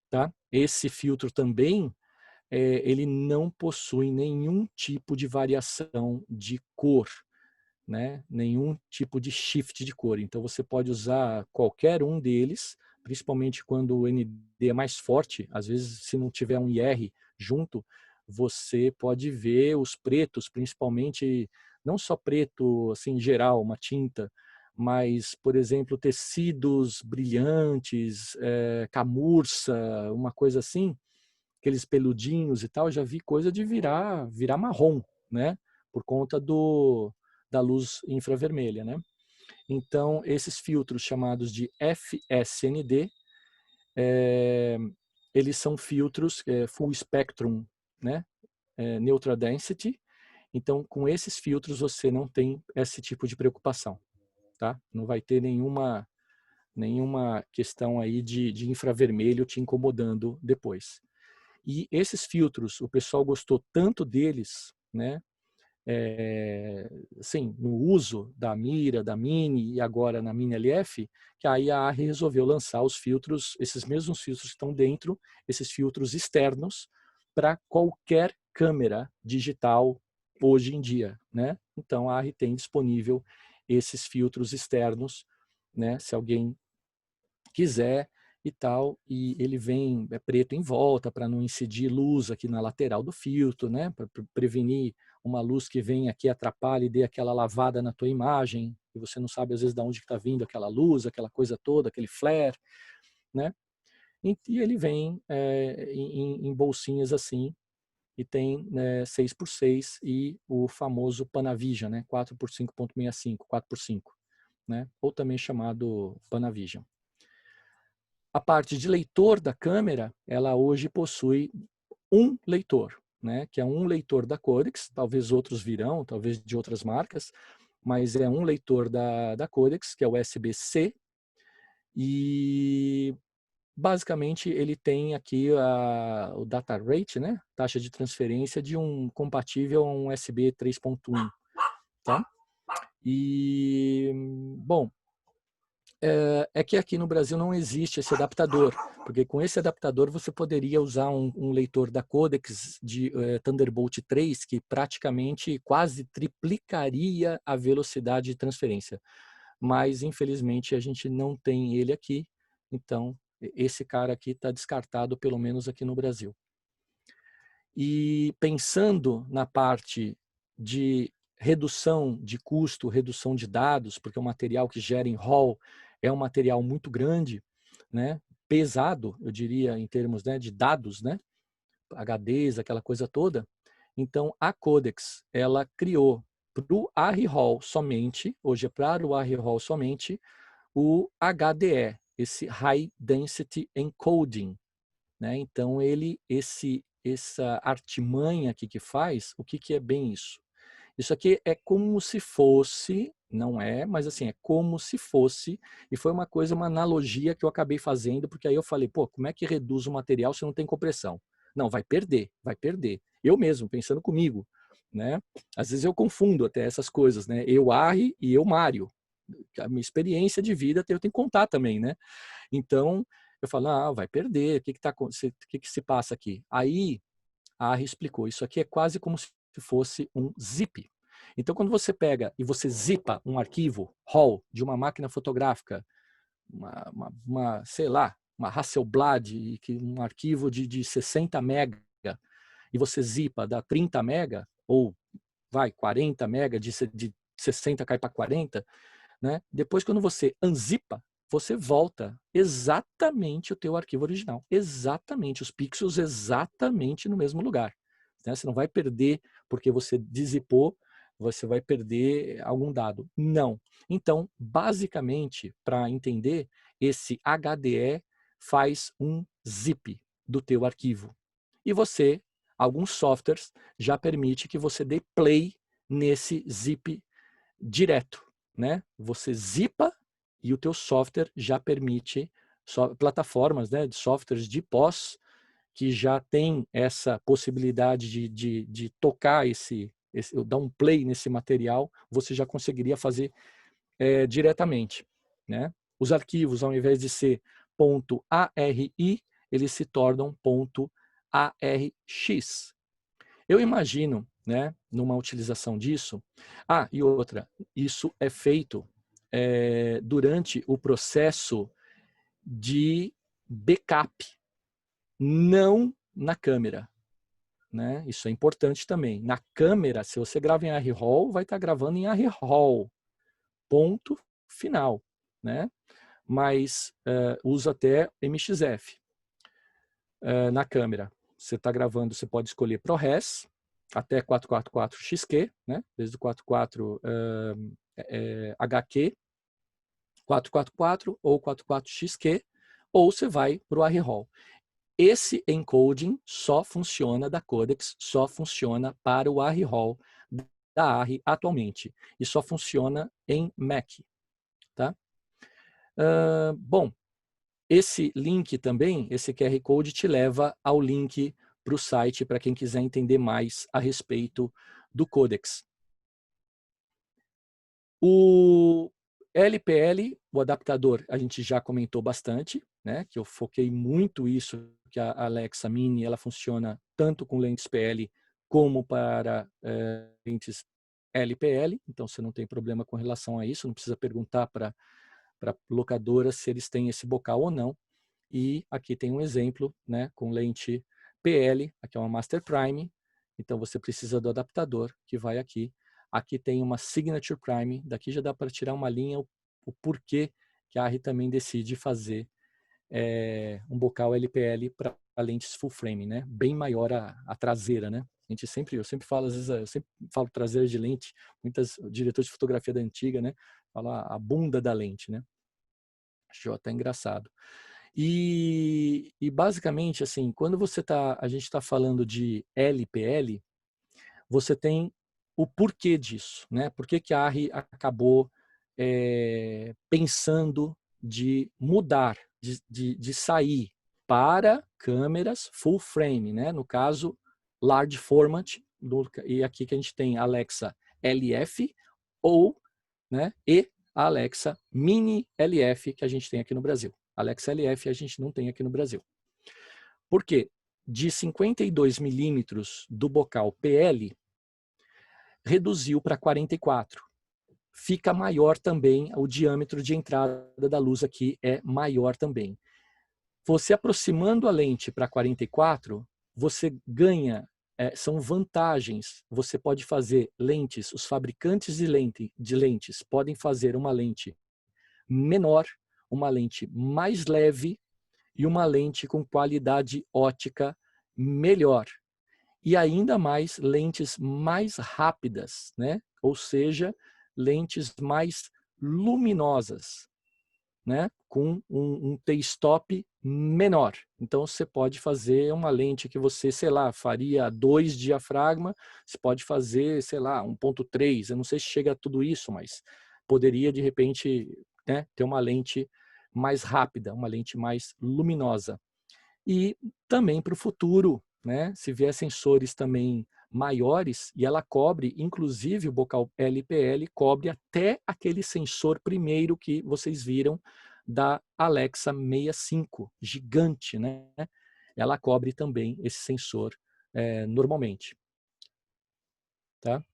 Tá? Esse filtro também, ele não possui nenhum tipo de variação de cor, né? Nenhum tipo de shift de cor. Então você pode usar qualquer um deles, principalmente quando o ND é mais forte. Às vezes, se não tiver um IR junto, você pode ver os pretos, principalmente, não só preto assim em geral, uma tinta, mas, por exemplo, tecidos brilhantes, camurça, uma coisa assim, aqueles peludinhos e tal. Eu já vi coisa de virar marrom, né? Por conta da luz infravermelha, né? Então, esses filtros chamados de FSND, eles são filtros full spectrum, né? Neutral density. Então, com esses filtros você não tem esse tipo de preocupação, tá? Não vai ter nenhuma questão aí de infravermelho te incomodando depois. E esses filtros, o pessoal gostou tanto deles, né? Assim, no uso da Mira, da Mini e agora na Mini LF, que aí a ARRI resolveu lançar os filtros, esses mesmos filtros que estão dentro, esses filtros externos, para qualquer câmera digital hoje em dia, né? Então a ARRI tem disponível esses filtros externos, né? Se alguém quiser e tal, e ele vem preto em volta para não incidir luz aqui na lateral do filtro, né? Para prevenir uma luz que vem aqui, atrapalha e dê aquela lavada na tua imagem, e você não sabe às vezes de onde está vindo aquela luz, aquela coisa toda, aquele flare, né? E ele vem em bolsinhas assim, e tem 6x6 e o famoso Panavision, né? 4x5.65, 4x5, né? Ou também chamado Panavision. A parte de leitor da câmera, ela hoje possui um leitor, né, que é um leitor da Codex, talvez outros virão, talvez de outras marcas, mas é um leitor da Codex, que é o USB-C, e basicamente ele tem aqui o data rate, né, taxa de transferência de um compatível a um USB 3.1, tá? E, bom, é que aqui no Brasil não existe esse adaptador, porque com esse adaptador você poderia usar um leitor da Codex de Thunderbolt 3, que praticamente quase triplicaria a velocidade de transferência. Mas, infelizmente, a gente não tem ele aqui, então esse cara aqui está descartado, pelo menos aqui no Brasil. E pensando na parte de redução de custo, redução de dados, porque o material que gera em RAW é um material muito grande, né? Pesado, eu diria, em termos, né, de dados, né? HDs, aquela coisa toda. Então, a Codex, ela criou para o ARRI Hall somente, hoje é para o ARRI Hall somente, o HDE, esse High Density Encoding, né? Então, essa artimanha aqui que faz, o que é bem isso? Isso aqui é como se fosse, não é, mas assim, é como se fosse, e foi uma analogia que eu acabei fazendo, porque aí eu falei, pô, como é que reduz o material se não tem compressão? Não, vai perder, vai perder. Eu mesmo, pensando comigo, né? Às vezes eu confundo até essas coisas, né? Eu, Arri, e eu, Mário. A minha experiência de vida eu tenho que contar também, né? Então, eu falo, ah, vai perder, o que se passa aqui? Aí, a Arri explicou, isso aqui é quase como se fosse um zip. Então, quando você pega e você zipa um arquivo RAW de uma máquina fotográfica, sei lá, uma Hasselblad, um arquivo de 60 mega, e você zipa, dá 30 mega, ou vai, 40 mega, de 60 cai para 40, né? Depois, quando você unzipa, você volta exatamente o teu arquivo original. Exatamente, os pixels exatamente no mesmo lugar. Né? Você não vai perder porque você dizipou, você vai perder algum dado. Não. Então, basicamente, para entender, esse HDE faz um zip do teu arquivo. E você, alguns softwares, já permite que você dê play nesse zip direto, né? Você zipa e o teu software já permite, plataformas, né, de softwares de pós que já tem essa possibilidade de tocar dar um play nesse material, você já conseguiria fazer diretamente, né? Os arquivos, ao invés de ser .ari, eles se tornam .arx. Eu imagino, né, numa utilização disso. Ah, e outra, isso é feito durante o processo de backup, não na câmera. Né? Isso é importante também. Na câmera, se você grava em ARRI-RAW, vai estar gravando em ARRI-RAW. Ponto final. Né? Mas usa até MXF na câmera. Você está gravando, você pode escolher ProRes, até 444XQ, né? Desde o 44 HQ, 444 ou 44XQ, ou você vai para o ARRI-RAW. Esse encoding só funciona da Codex, só funciona para o ARRI-RAW da ARRI atualmente. E só funciona em Mac. Tá? Bom, esse link também, esse QR Code, te leva ao link para o site para quem quiser entender mais a respeito do Codex. O LPL, o adaptador, a gente já comentou bastante, né? Que eu foquei muito isso, que a Alexa Mini ela funciona tanto com lentes PL como para lentes LPL, então você não tem problema com relação a isso, não precisa perguntar para locadora se eles têm esse bocal ou não. E aqui tem um exemplo, né, com lente PL, aqui é uma Master Prime, então você precisa do adaptador que vai aqui. Aqui tem uma Signature Prime, daqui já dá para tirar uma linha, o porquê que a ARRI também decide fazer um bocal LPL para lentes full frame, né, bem maior a traseira, né. Eu sempre falo, às vezes, eu sempre falo traseira de lente, muitas diretores de fotografia da antiga, né, falam a bunda da lente, né. Acho até engraçado. E basicamente, assim, quando a gente está falando de LPL, você tem o porquê disso, né? Por que a ARRI acabou pensando de mudar, de sair para câmeras full frame, né? No caso, large format, e aqui que a gente tem Alexa LF ou, né, e a Alexa Mini LF que a gente tem aqui no Brasil. Alexa LF a gente não tem aqui no Brasil. Por quê? De 52 milímetros do bocal PL, reduziu para 44. Fica maior também, o diâmetro de entrada da luz aqui é maior também. Você aproximando a lente para 44, você ganha, são vantagens. Você pode fazer lentes, os fabricantes de lentes podem fazer uma lente menor, uma lente mais leve e uma lente com qualidade ótica melhor. E ainda mais lentes mais rápidas, né? ou seja, lentes mais luminosas, né? Com um T-stop menor. Então, você pode fazer uma lente que você, sei lá, faria 2 diafragma, você pode fazer, sei lá, 1.3, eu não sei se chega a tudo isso, mas poderia, de repente, né, ter uma lente mais rápida, uma lente mais luminosa. E também para o futuro, né, se vier sensores também maiores, e ela cobre, inclusive o bocal LPL, cobre até aquele sensor primeiro que vocês viram da Alexa 65, gigante, né? Ela cobre também esse sensor normalmente. Tá?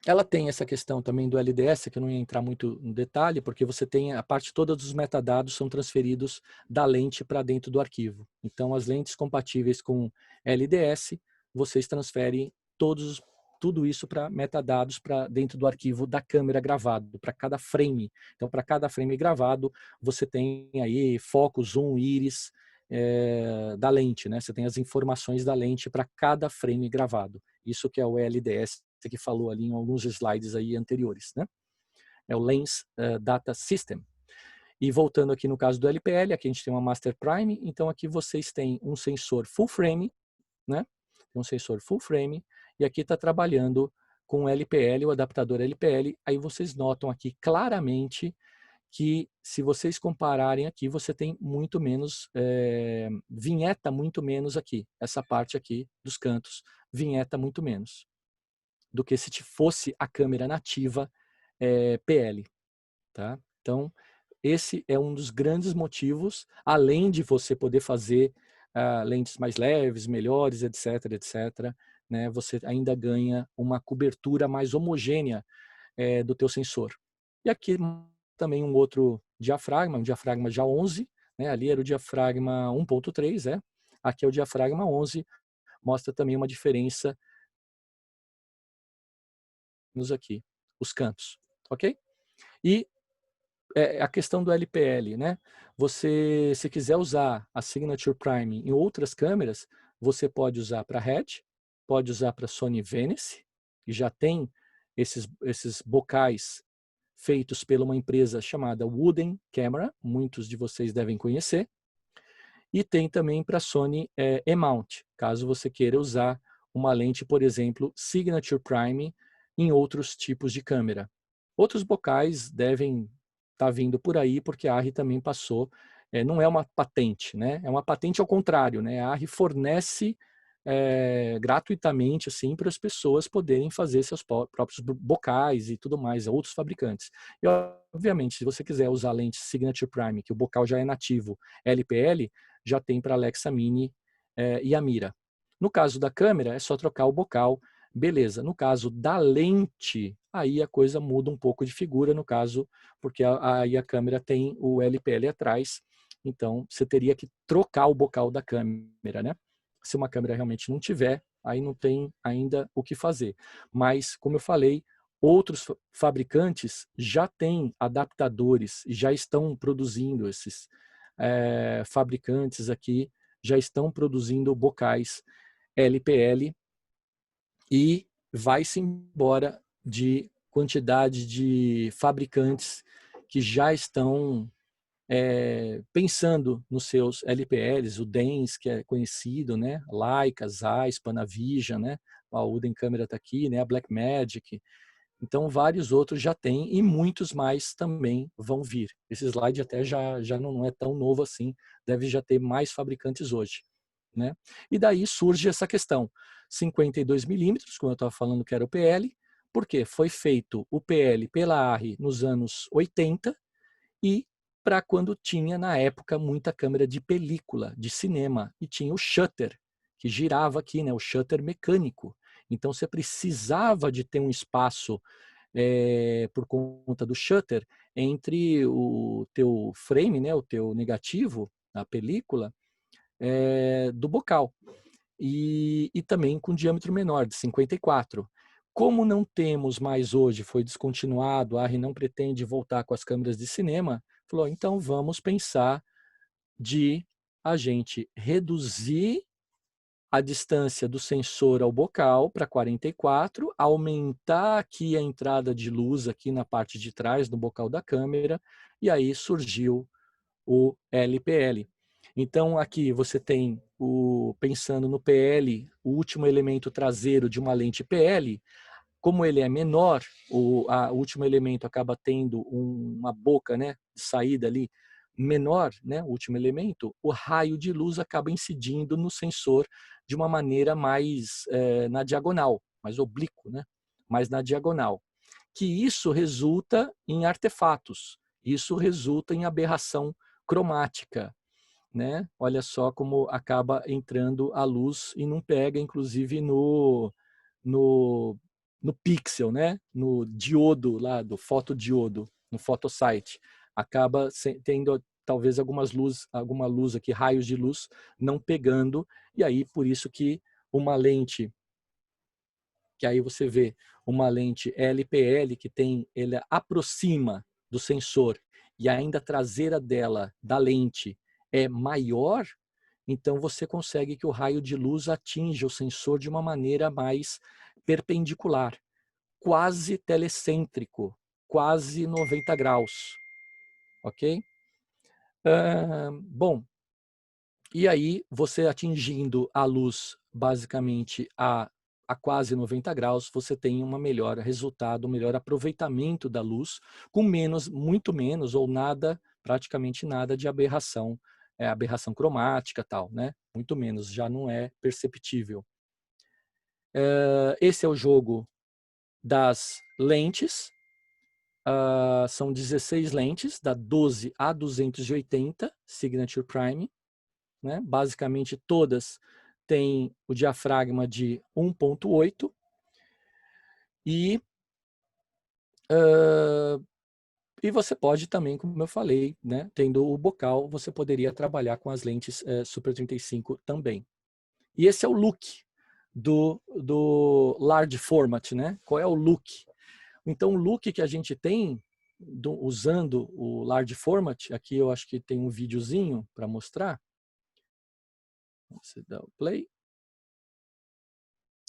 Ela tem essa questão também do LDS, que eu não ia entrar muito no detalhe, porque você tem a parte toda dos metadados são transferidos da lente para dentro do arquivo. Então, as lentes compatíveis com LDS, vocês transferem tudo isso para metadados para dentro do arquivo da câmera gravado, para cada frame. Então, para cada frame gravado, você tem aí foco, zoom, íris da lente, né? Você tem as informações da lente para cada frame gravado. Isso que é o LDS que falou ali em alguns slides aí anteriores, né? É o Lens Data System. E voltando aqui no caso do LPL, aqui a gente tem uma Master Prime, então aqui vocês têm um sensor full frame, né? Um sensor full frame, e aqui está trabalhando com o LPL, o adaptador LPL, aí vocês notam aqui claramente que se vocês compararem aqui, você tem muito menos, vinheta muito menos aqui, essa parte aqui dos cantos, vinheta muito menos do que se fosse a câmera nativa PL. Tá? Então, esse é um dos grandes motivos, além de você poder fazer lentes mais leves, melhores, etc., etc., né? Você ainda ganha uma cobertura mais homogênea do teu sensor. E aqui também um outro diafragma, um diafragma já 11, né? Ali era o diafragma 1.3, aqui é o diafragma 11, mostra também uma diferença nos aqui, os cantos, ok? E a questão do LPL, né? Você, se quiser usar a Signature Prime em outras câmeras, você pode usar para RED, pode usar para Sony Venice, que já tem esses bocais feitos por uma empresa chamada Wooden Camera, muitos de vocês devem conhecer, e tem também para Sony E-mount, caso você queira usar uma lente, por exemplo, Signature Prime em outros tipos de câmera. Outros bocais devem estar vindo por aí, porque a ARRI também passou, não é uma patente, né? É uma patente ao contrário, né? A ARRI fornece gratuitamente assim, para as pessoas poderem fazer seus próprios bocais e tudo mais, outros fabricantes. E, obviamente, se você quiser usar a lente Signature Prime, que o bocal já é nativo LPL, já tem para Alexa Mini e a mira. No caso da câmera, é só trocar o bocal, beleza. No caso da lente, aí a coisa muda um pouco de figura, no caso, porque aí a câmera tem o LPL atrás, então você teria que trocar o bocal da câmera, né? Se uma câmera realmente não tiver, aí não tem ainda o que fazer. Mas, como eu falei, outros fabricantes já têm adaptadores, já estão produzindo esses fabricantes aqui, já estão produzindo bocais LPL e vai-se embora de quantidade de fabricantes que já estão pensando nos seus LPLs, o DENS, que é conhecido, né? Leica, Zeiss, Panavision, né? A Wooden Camera está aqui, né? A Blackmagic. Então, vários outros já têm e muitos mais também vão vir. Esse slide até já não é tão novo assim, deve já ter mais fabricantes hoje. Né? E daí surge essa questão. 52 milímetros, como eu estava falando que era o PL, porque foi feito o PL pela ARRI nos anos 80 e para quando tinha, na época, muita câmera de película, de cinema, e tinha o shutter, que girava aqui, né, o shutter mecânico. Então, você precisava de ter um espaço por conta do shutter entre o teu frame, né, o teu negativo, a película, do bocal. E também com diâmetro menor, de 54. Como não temos mais hoje, foi descontinuado, a ARRI não pretende voltar com as câmeras de cinema, falou, então vamos pensar de a gente reduzir a distância do sensor ao bocal para 44, aumentar aqui a entrada de luz aqui na parte de trás, no bocal da câmera, e aí surgiu o LPL. Então aqui você tem, pensando no PL, o último elemento traseiro de uma lente PL, como ele é menor, o último elemento acaba tendo uma boca, né, de saída ali menor, né, o último elemento, o raio de luz acaba incidindo no sensor de uma maneira mais na diagonal, mais oblíquo, né, mais na diagonal. Que isso resulta em artefatos, isso resulta em aberração cromática, né? Olha só como acaba entrando a luz e não pega, inclusive, no pixel, né? No diodo lá, do fotodiodo, no photosite. Acaba tendo talvez alguma luz aqui, raios de luz, não pegando, e aí por isso que uma lente, que aí você vê uma lente LPL que ele aproxima do sensor e ainda a traseira dela, da lente, é maior, então você consegue que o raio de luz atinja o sensor de uma maneira mais perpendicular, quase telecêntrico, quase 90 graus, ok? Bom, e aí você atingindo a luz basicamente a quase 90 graus, você tem um melhor resultado, um melhor aproveitamento da luz, com muito menos ou nada, praticamente nada de aberração, aberração cromática tal, né? Muito menos, já não é perceptível. Esse é o jogo das lentes, são 16 lentes, da 12 a 280, Signature Prime, né? Basicamente todas têm o diafragma de 1.8 e você pode também, como eu falei, né, tendo o bocal, você poderia trabalhar com as lentes Super 35 também. E esse é o look do large format, né? Qual é o look? Então o look que a gente tem usando o large format, aqui eu acho que tem um videozinho para mostrar. Você dá o play.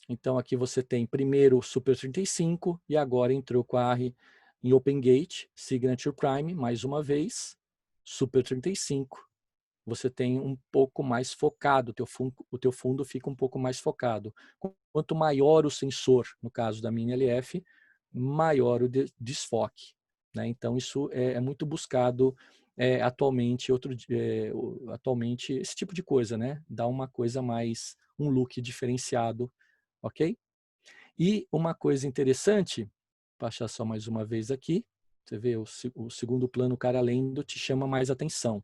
Então aqui você tem primeiro o Super 35 e agora entrou com a ARRI em Open Gate, Signature Prime, mais uma vez, Super 35. Você tem um pouco mais focado, o teu fundo fica um pouco mais focado. Quanto maior o sensor, no caso da Mini LF, maior o desfoque, né? Então isso é muito buscado atualmente, atualmente esse tipo de coisa, né? Dá uma coisa mais, um look diferenciado, ok? E uma coisa interessante, vou achar só mais uma vez aqui, você vê o segundo plano, o cara lendo, te chama mais atenção.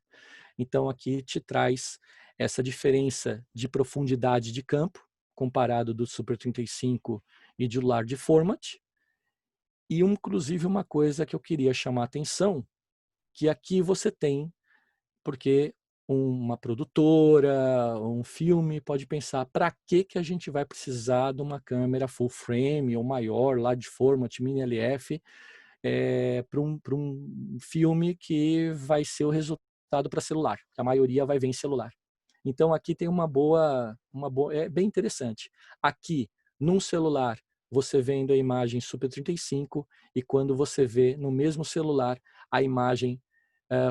Então aqui te traz essa diferença de profundidade de campo, comparado do Super 35 e de Large Format. E inclusive uma coisa que eu queria chamar a atenção, que aqui você tem, porque uma produtora, um filme pode pensar, para que a gente vai precisar de uma câmera full frame ou maior, large format, mini LF, para um filme que vai ser o resultado para celular, que a maioria vai ver em celular. Então aqui tem é bem interessante. Aqui, num celular, você vendo a imagem Super 35 e quando você vê no mesmo celular a imagem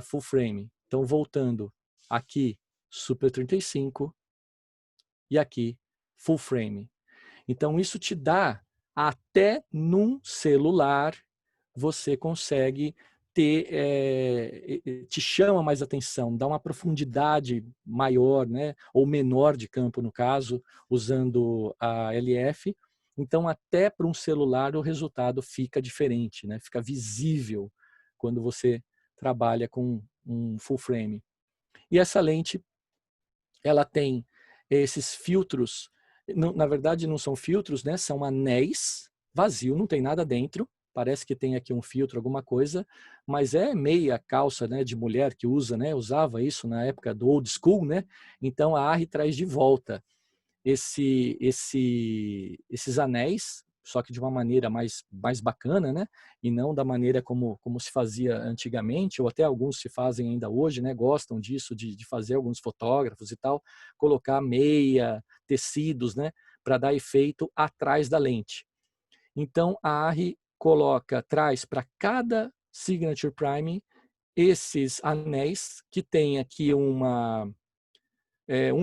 full frame. Então voltando, aqui Super 35 e aqui full frame. Então isso te dá, até num celular, você consegue te chama mais atenção, dá uma profundidade maior, né, ou menor de campo no caso, usando a LF. Então até para um celular o resultado fica diferente, né, fica visível quando você trabalha com um full frame. E essa lente, ela tem esses filtros, na verdade não são filtros, né, são anéis, vazio, não tem nada dentro, parece que tem aqui um filtro, alguma coisa, mas é meia calça, né, de mulher que usa, né, usava isso na época do old school, né, então a ARRI traz de volta esses anéis, só que de uma maneira mais bacana, né? E não da maneira como se fazia antigamente, ou até alguns se fazem ainda hoje, né? Gostam disso, de fazer alguns fotógrafos e tal, colocar meia, tecidos, né? Para dar efeito atrás da lente. Então, a ARRI traz para cada Signature Prime esses anéis que tem aqui um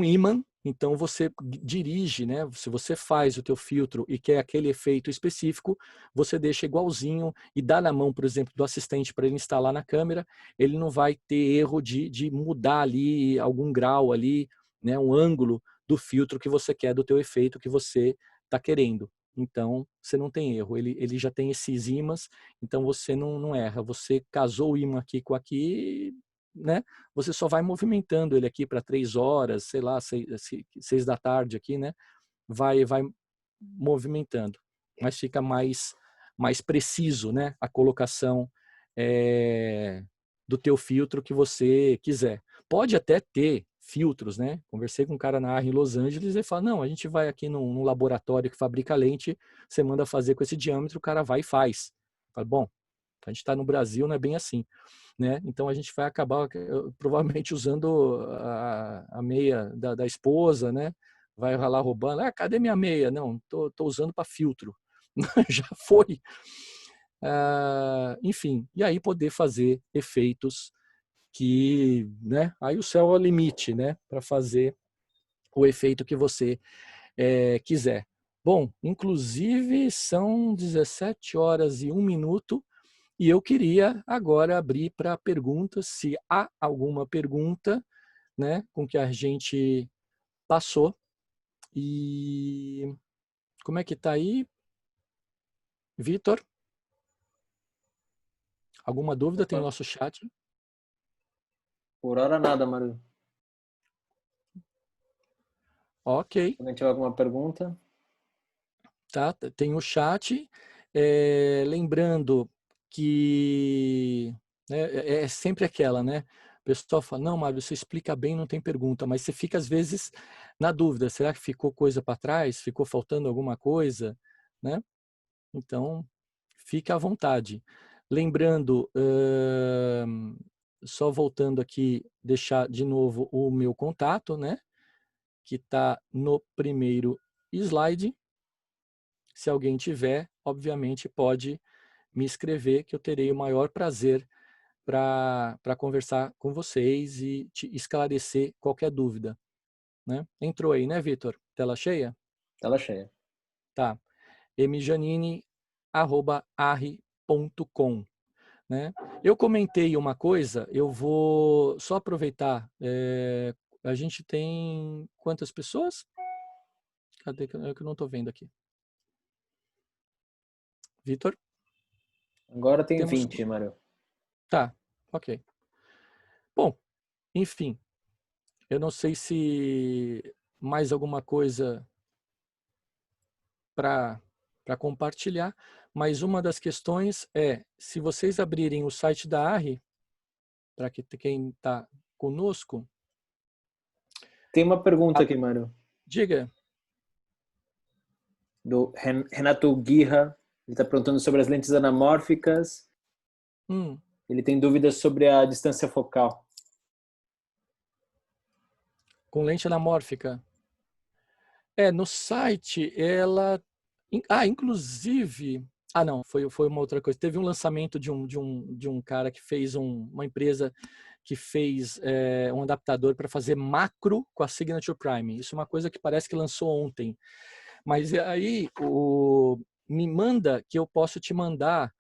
ímã. Então você dirige, né? Se você faz o teu filtro e quer aquele efeito específico, você deixa igualzinho e dá na mão, por exemplo, do assistente para ele instalar na câmera, ele não vai ter erro de mudar ali algum grau ali, né? Um ângulo do filtro que você quer, do teu efeito que você está querendo. Então, você não tem erro. Ele já tem esses ímãs, então você não erra. Você casou o ímã aqui com aqui, né? Você só vai movimentando ele aqui para 3 horas, sei lá, 6 da tarde aqui, né? Vai movimentando. Mas fica mais preciso, né? A colocação do teu filtro que você quiser. Pode até ter filtros, né? Conversei com um cara na ARRI em Los Angeles e ele fala, não, a gente vai aqui num laboratório que fabrica lente, você manda fazer com esse diâmetro, o cara vai e faz. Fala, bom, a gente está no Brasil, não é bem assim, né? Então a gente vai acabar provavelmente usando a meia da esposa, né? Vai lá roubando, cadê minha meia? Não, tô usando para filtro. Já foi. Enfim, e aí poder fazer efeitos que, né? Aí o céu é o limite, né? Para fazer o efeito que você quiser. Bom, inclusive são 17 horas e 1 minuto e eu queria agora abrir para perguntas, se há alguma pergunta, né, com que a gente passou. E como é que tá aí, Vitor? Alguma dúvida? Tem o nosso chat. Por hora nada, Mário. Ok. Se alguém tiver alguma pergunta. Tá, tem o chat. Lembrando que, né, é sempre aquela, né? O pessoal fala, não, Mário, você explica bem, não tem pergunta, mas você fica às vezes na dúvida, será que ficou coisa para trás? Ficou faltando alguma coisa? Né? Então, fica à vontade. Lembrando, só voltando aqui, deixar de novo o meu contato, né? Que está no primeiro slide. Se alguém tiver, obviamente pode me escrever, que eu terei o maior prazer para conversar com vocês e te esclarecer qualquer dúvida. Né? Entrou aí, né, Vitor? Tela cheia? Tela cheia. Tá. mjanine@arri.com. Né? Eu comentei uma coisa, eu vou só aproveitar. A gente tem quantas pessoas? Cadê que eu não estou vendo aqui? Vitor? Agora tem Temos... 20, Mário. Tá, ok. Bom, enfim, eu não sei se mais alguma coisa para compartilhar, mas uma das questões é, se vocês abrirem o site da ARRI, para quem está conosco... Tem uma pergunta aqui, Mário. Diga. Do Renato Guirra. Ele está perguntando sobre as lentes anamórficas. Ele tem dúvidas sobre a distância focal. Com lente anamórfica. No site, ela... inclusive... não, foi uma outra coisa. Teve um lançamento de um cara que fez uma empresa que fez um adaptador para fazer macro com a Signature Prime. Isso é uma coisa que parece que lançou ontem. Mas aí, me manda que eu posso te mandar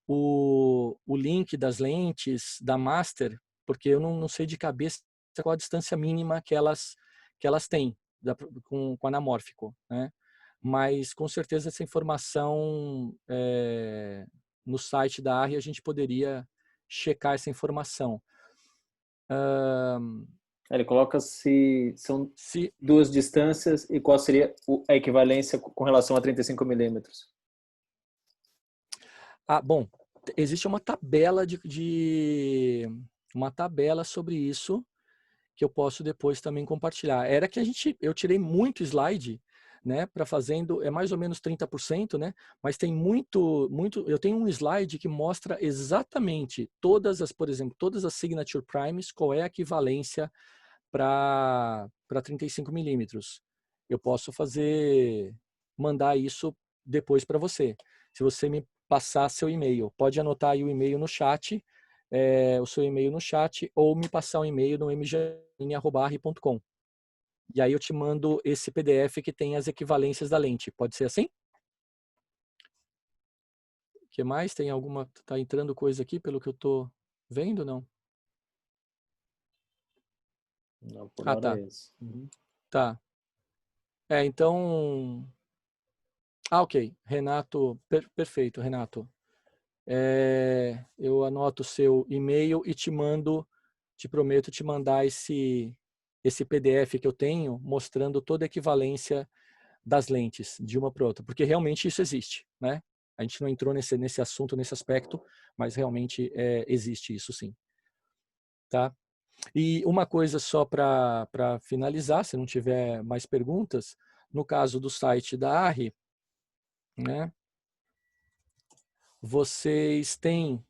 o link das lentes da Master, porque eu não sei de cabeça qual a distância mínima que elas têm com anamórfico, né? Mas com certeza essa informação no site da ARRI a gente poderia checar essa informação. Ele coloca se são duas distâncias e qual seria a equivalência com relação a 35 milímetros. Bom, existe uma tabela uma tabela sobre isso que eu posso depois também compartilhar. Era que eu tirei muito slide né, para fazendo, é mais ou menos 30%, né, mas tem eu tenho um slide que mostra exatamente por exemplo, todas as Signature Primes, qual é a equivalência para 35 milímetros. Eu posso mandar isso depois para você. Se você me passar seu e-mail, pode anotar aí o e-mail no chat, o seu e-mail no chat, ou me passar um e-mail no mgn@arri.com. E aí eu te mando esse PDF que tem as equivalências da lente. Pode ser assim? O que mais? Tem alguma... Tá entrando coisa aqui pelo que eu tô vendo, não? Não, por Ah, hora tá. é esse. Uhum. Tá. Então... Ah, ok. Renato, perfeito, Renato. Eu anoto o seu e-mail e te prometo te mandar esse PDF que eu tenho mostrando toda a equivalência das lentes de uma para outra, porque realmente isso existe, né? A gente não entrou nesse assunto, nesse aspecto, mas realmente existe isso sim, tá? E uma coisa só para finalizar, se não tiver mais perguntas, no caso do site da ARRI, né? Vocês têm...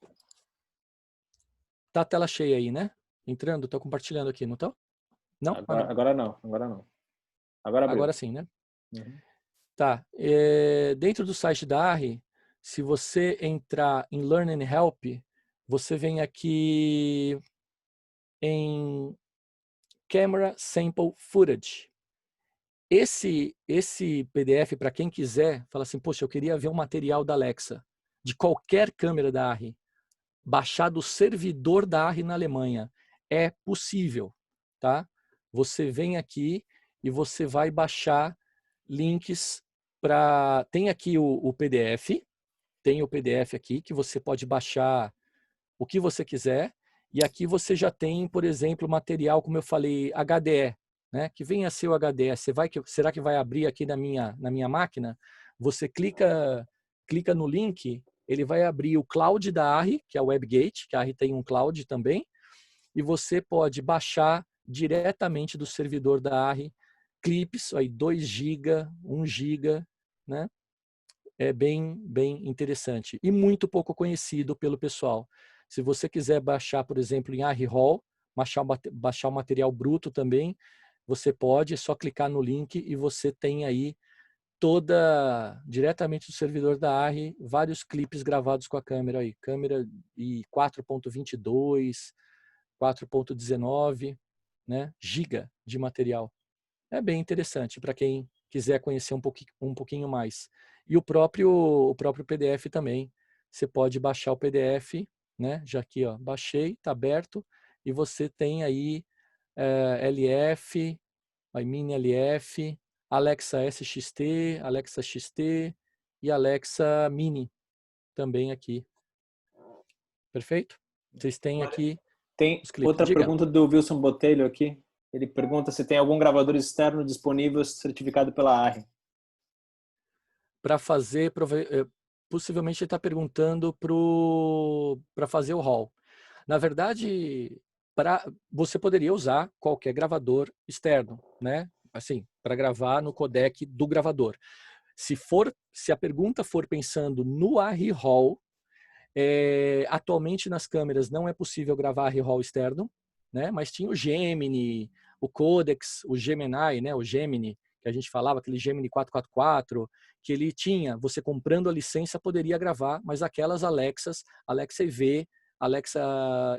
Tá a tela cheia aí, né? Entrando, tô compartilhando aqui, não tô? Não? Ah, não. Agora não, agora não. Agora Agora abriu. sim, né? Uhum. Tá. Dentro do site da ARRI, se você entrar em Learn and Help, você vem aqui em Camera Sample Footage. Esse PDF, para quem quiser, fala assim, poxa, eu queria ver o material da Alexa, de qualquer câmera da ARRI, baixar do servidor da ARRI na Alemanha. É possível, tá? Você vem aqui e você vai baixar links para... Tem aqui o PDF, tem o PDF aqui que você pode baixar o que você quiser. E aqui você já tem, por exemplo, material, como eu falei, HDE, né? Que venha a ser o HDE. Será que vai abrir aqui na minha máquina? Você clica no link, ele vai abrir o cloud da ARRI, que é o WebGate, que a ARRI tem um cloud também, e você pode baixar diretamente do servidor da ARRI clips, aí 2 GB, 1 GB, né? É bem interessante e muito pouco conhecido pelo pessoal. Se você quiser baixar, por exemplo, em ARRI Hall, baixar o material bruto também, você pode, é só clicar no link e você tem aí diretamente do servidor da ARRI, vários clipes gravados com a câmera aí. Câmera e 4.22, 4.19, né? Giga de material. É bem interessante para quem quiser conhecer um pouquinho mais. E o próprio PDF também. Você pode baixar o PDF, né? Já aqui, ó, baixei, está aberto, e você tem aí LF, aí Mini LF, Alexa SXT, Alexa XT e Alexa Mini também aqui. Perfeito? Vocês têm aqui Tem os clipes. outra Diga. pergunta do Wilson Botelho aqui. Ele pergunta se tem algum gravador externo disponível certificado pela ARRI. Para fazer, possivelmente ele está perguntando para fazer o hall. Na verdade, você poderia usar qualquer gravador externo, né? Assim, para gravar no codec do gravador. Se a pergunta for pensando no ARRI Hall, atualmente nas câmeras não é possível gravar ARRI Hall externo, né? Mas tinha o Gemini, o Codex, o Gemini, né? O Gemini, que a gente falava, aquele Gemini 444, que ele tinha, você comprando a licença poderia gravar, mas aquelas Alexas, Alexa EV, Alexa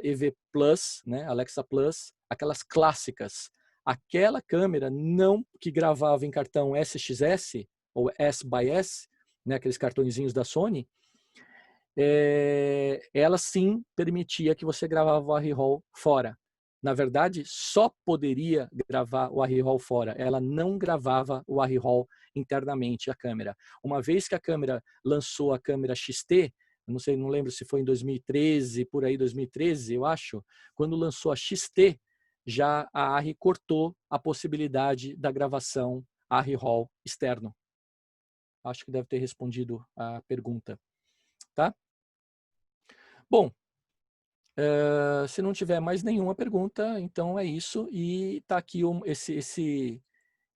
EV Plus, né? Alexa Plus, aquelas clássicas. Aquela câmera não que gravava em cartão SXS ou S-by-S, né? Aqueles cartõezinhos da Sony, ela sim permitia que você gravava o ARRI Hall fora. Na verdade, só poderia gravar o ARRI Hall fora. Ela não gravava o ARRI Hall internamente, a câmera. Uma vez que a câmera lançou a câmera XT, não lembro se foi em 2013, por aí 2013, eu acho, quando lançou a XT, já a ARRI cortou a possibilidade da gravação ARRI Hall externo. Acho que deve ter respondido a pergunta, tá? Bom, se não tiver mais nenhuma pergunta, então é isso. E está aqui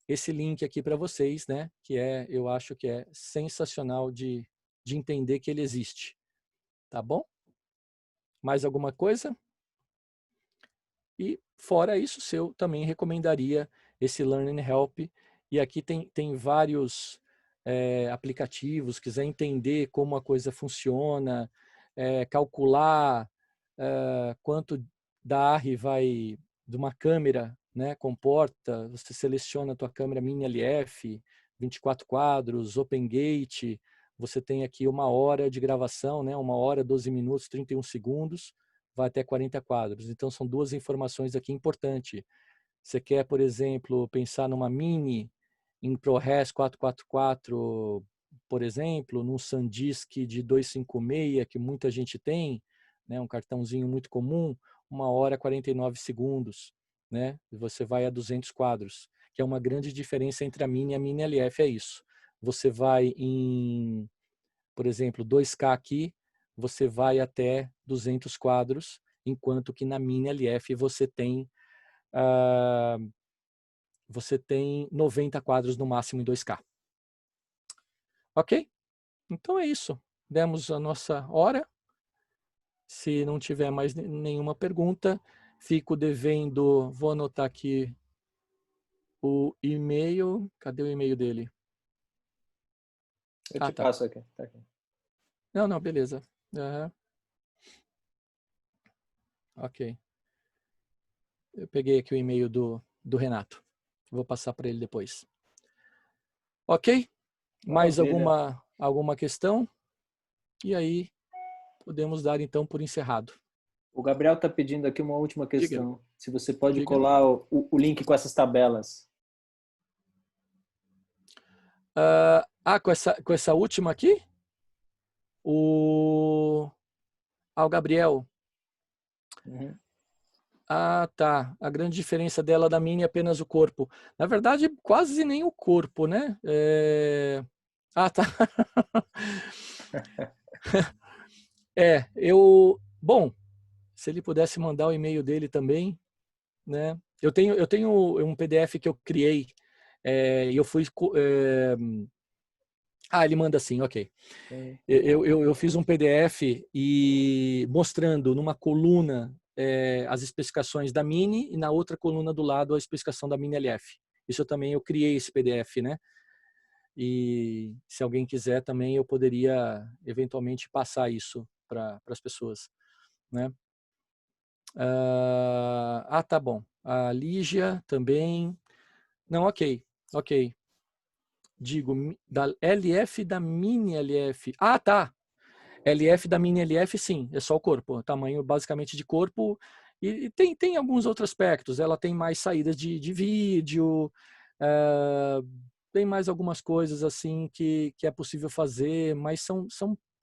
esse link aqui para vocês, né? Que eu acho que é sensacional de entender que ele existe. Tá bom? Mais alguma coisa? E fora isso, eu também recomendaria esse Learning Help. E aqui tem vários aplicativos, quiser entender como a coisa funciona, calcular quanto da ARRI vai de uma câmera, né, comporta, você seleciona a tua câmera Mini LF, 24 quadros, Open Gate, você tem aqui 1 hora de gravação, né, 1 hora, 12 minutos, 31 segundos, vai até 40 quadros. Então, são duas informações aqui importantes. Você quer, por exemplo, pensar numa Mini em ProRes 444, por exemplo, num SanDisk de 256, que muita gente tem, né, um cartãozinho muito comum, 1 hora 49 segundos, né? Você vai a 200 quadros, que é uma grande diferença entre a Mini e a Mini LF, é isso. Você vai em, por exemplo, 2K aqui, você vai até 200 quadros, enquanto que na Mini LF você tem 90 quadros no máximo em 2K. Ok? Então é isso. Demos a nossa hora. Se não tiver mais nenhuma pergunta, fico devendo, vou anotar aqui o e-mail. Cadê o e-mail dele? Eu te Tá. passo aqui. Tá aqui. Não, beleza. Uhum. Ok. Eu peguei aqui o e-mail do Renato. Vou passar para ele depois. Ok? Mais Maravilha. alguma questão? E aí, podemos dar então por encerrado. O Gabriel está pedindo aqui uma última Diga. questão. Se você pode Diga. colar o link com essas tabelas. Com essa última aqui? O Gabriel. Uhum. Ah, tá. A grande diferença dela da Mini é apenas o corpo. Na verdade, quase nem o corpo, né? Ah, tá. Bom, se ele pudesse mandar o e-mail dele também, né? Eu tenho um PDF que eu criei e eu fui. Ele manda assim, ok. Eu fiz um PDF e mostrando numa coluna as especificações da Mini e na outra coluna do lado a especificação da Mini LF. Isso eu criei esse PDF, né? E se alguém quiser também eu poderia eventualmente passar isso para as pessoas, né? Tá bom. A Lígia também. Não, ok. Digo, da LF da Mini LF. Ah, tá. LF da Mini LF, sim, é só o corpo, tamanho basicamente de corpo. E tem alguns outros aspectos. Ela tem mais saídas de vídeo, tem mais algumas coisas assim que é possível fazer, mas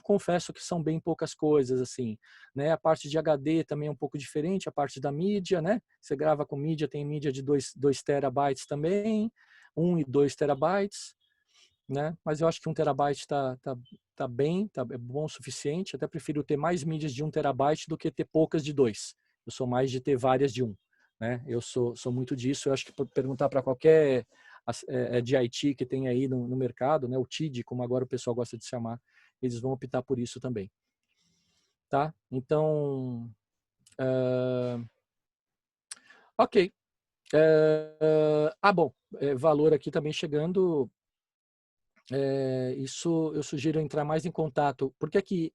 confesso que são bem poucas coisas assim, né? A parte de HD também é um pouco diferente, a parte da mídia, né? Você grava com mídia, tem mídia de 2 terabytes também, 1 e 2 terabytes, né? Mas eu acho que 1 terabyte tá bem, é bom o suficiente. Até prefiro ter mais mídias de 1 terabyte do que ter poucas de 2. Eu sou mais de ter várias de 1, né? Eu sou muito disso. Eu acho que perguntar para qualquer de IT que tem aí no mercado, né? O TID, como agora o pessoal gosta de chamar, eles vão optar por isso também, tá? Então, ok. Bom, valor aqui também chegando. Isso eu sugiro entrar mais em contato, porque aqui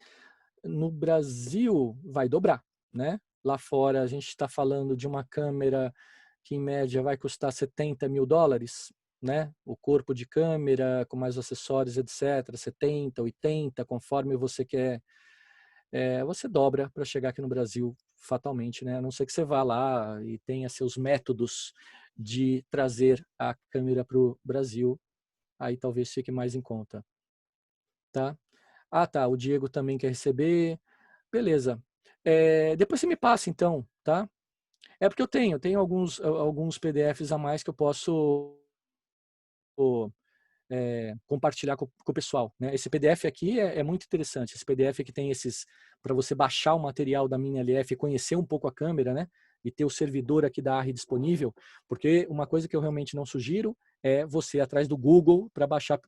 no Brasil vai dobrar, né? Lá fora a gente está falando de uma câmera que em média vai custar $70.000, né? O corpo de câmera com mais acessórios, etc. 70, 80, conforme você quer, você dobra para chegar aqui no Brasil fatalmente, né? A não ser que você vá lá e tenha seus métodos de trazer a câmera para o Brasil, aí talvez fique mais em conta, tá? Tá, o Diego também quer receber. Beleza. Depois você me passa, então, tá? É porque eu tenho alguns PDFs a mais que eu posso compartilhar com o pessoal, né? Esse PDF aqui é muito interessante. Esse PDF que tem para você baixar o material da Mini LF e conhecer um pouco a câmera, né? E ter o servidor aqui da ARRI disponível, porque uma coisa que eu realmente não sugiro é você ir atrás do Google para baixar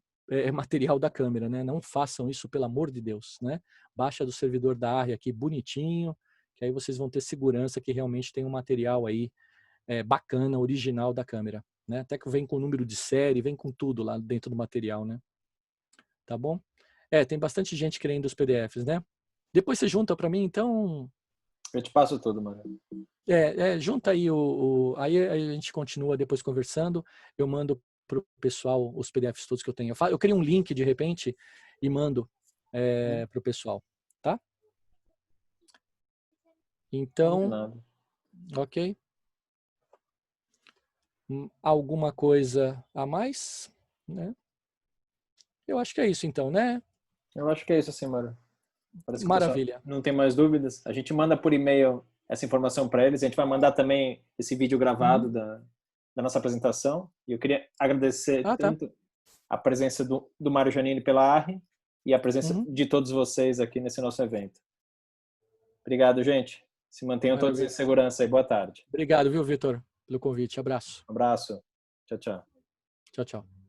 material da câmera, né? Não façam isso, pelo amor de Deus, né? Baixa do servidor da ARRI aqui bonitinho, que aí vocês vão ter segurança que realmente tem um material aí bacana, original da câmera, né? Até que vem com o número de série, vem com tudo lá dentro do material, né? Tá bom? Tem bastante gente querendo os PDFs, né? Depois você junta para mim, então... Eu te passo tudo, mano. Junta aí aí a gente continua depois conversando. Eu mando pro pessoal os PDFs todos que eu tenho. Eu crio um link de repente e mando pro pessoal, tá? Então, ok. Alguma coisa a mais, né? Eu acho que é isso então, né? Eu acho que é isso, assim, mano. Parece que o pessoal Maravilha. não tem mais dúvidas. A gente manda por e-mail essa informação para eles. A gente vai mandar também esse vídeo gravado da nossa apresentação. E eu queria agradecer Tá. tanto a presença do Mário Giannini pela ARRI e a presença de todos vocês aqui nesse nosso evento. Obrigado, gente. Se mantenham todos em segurança aí. Boa tarde. Obrigado, viu, Vitor, pelo convite. Abraço. Um abraço. Tchau, tchau. Tchau, tchau.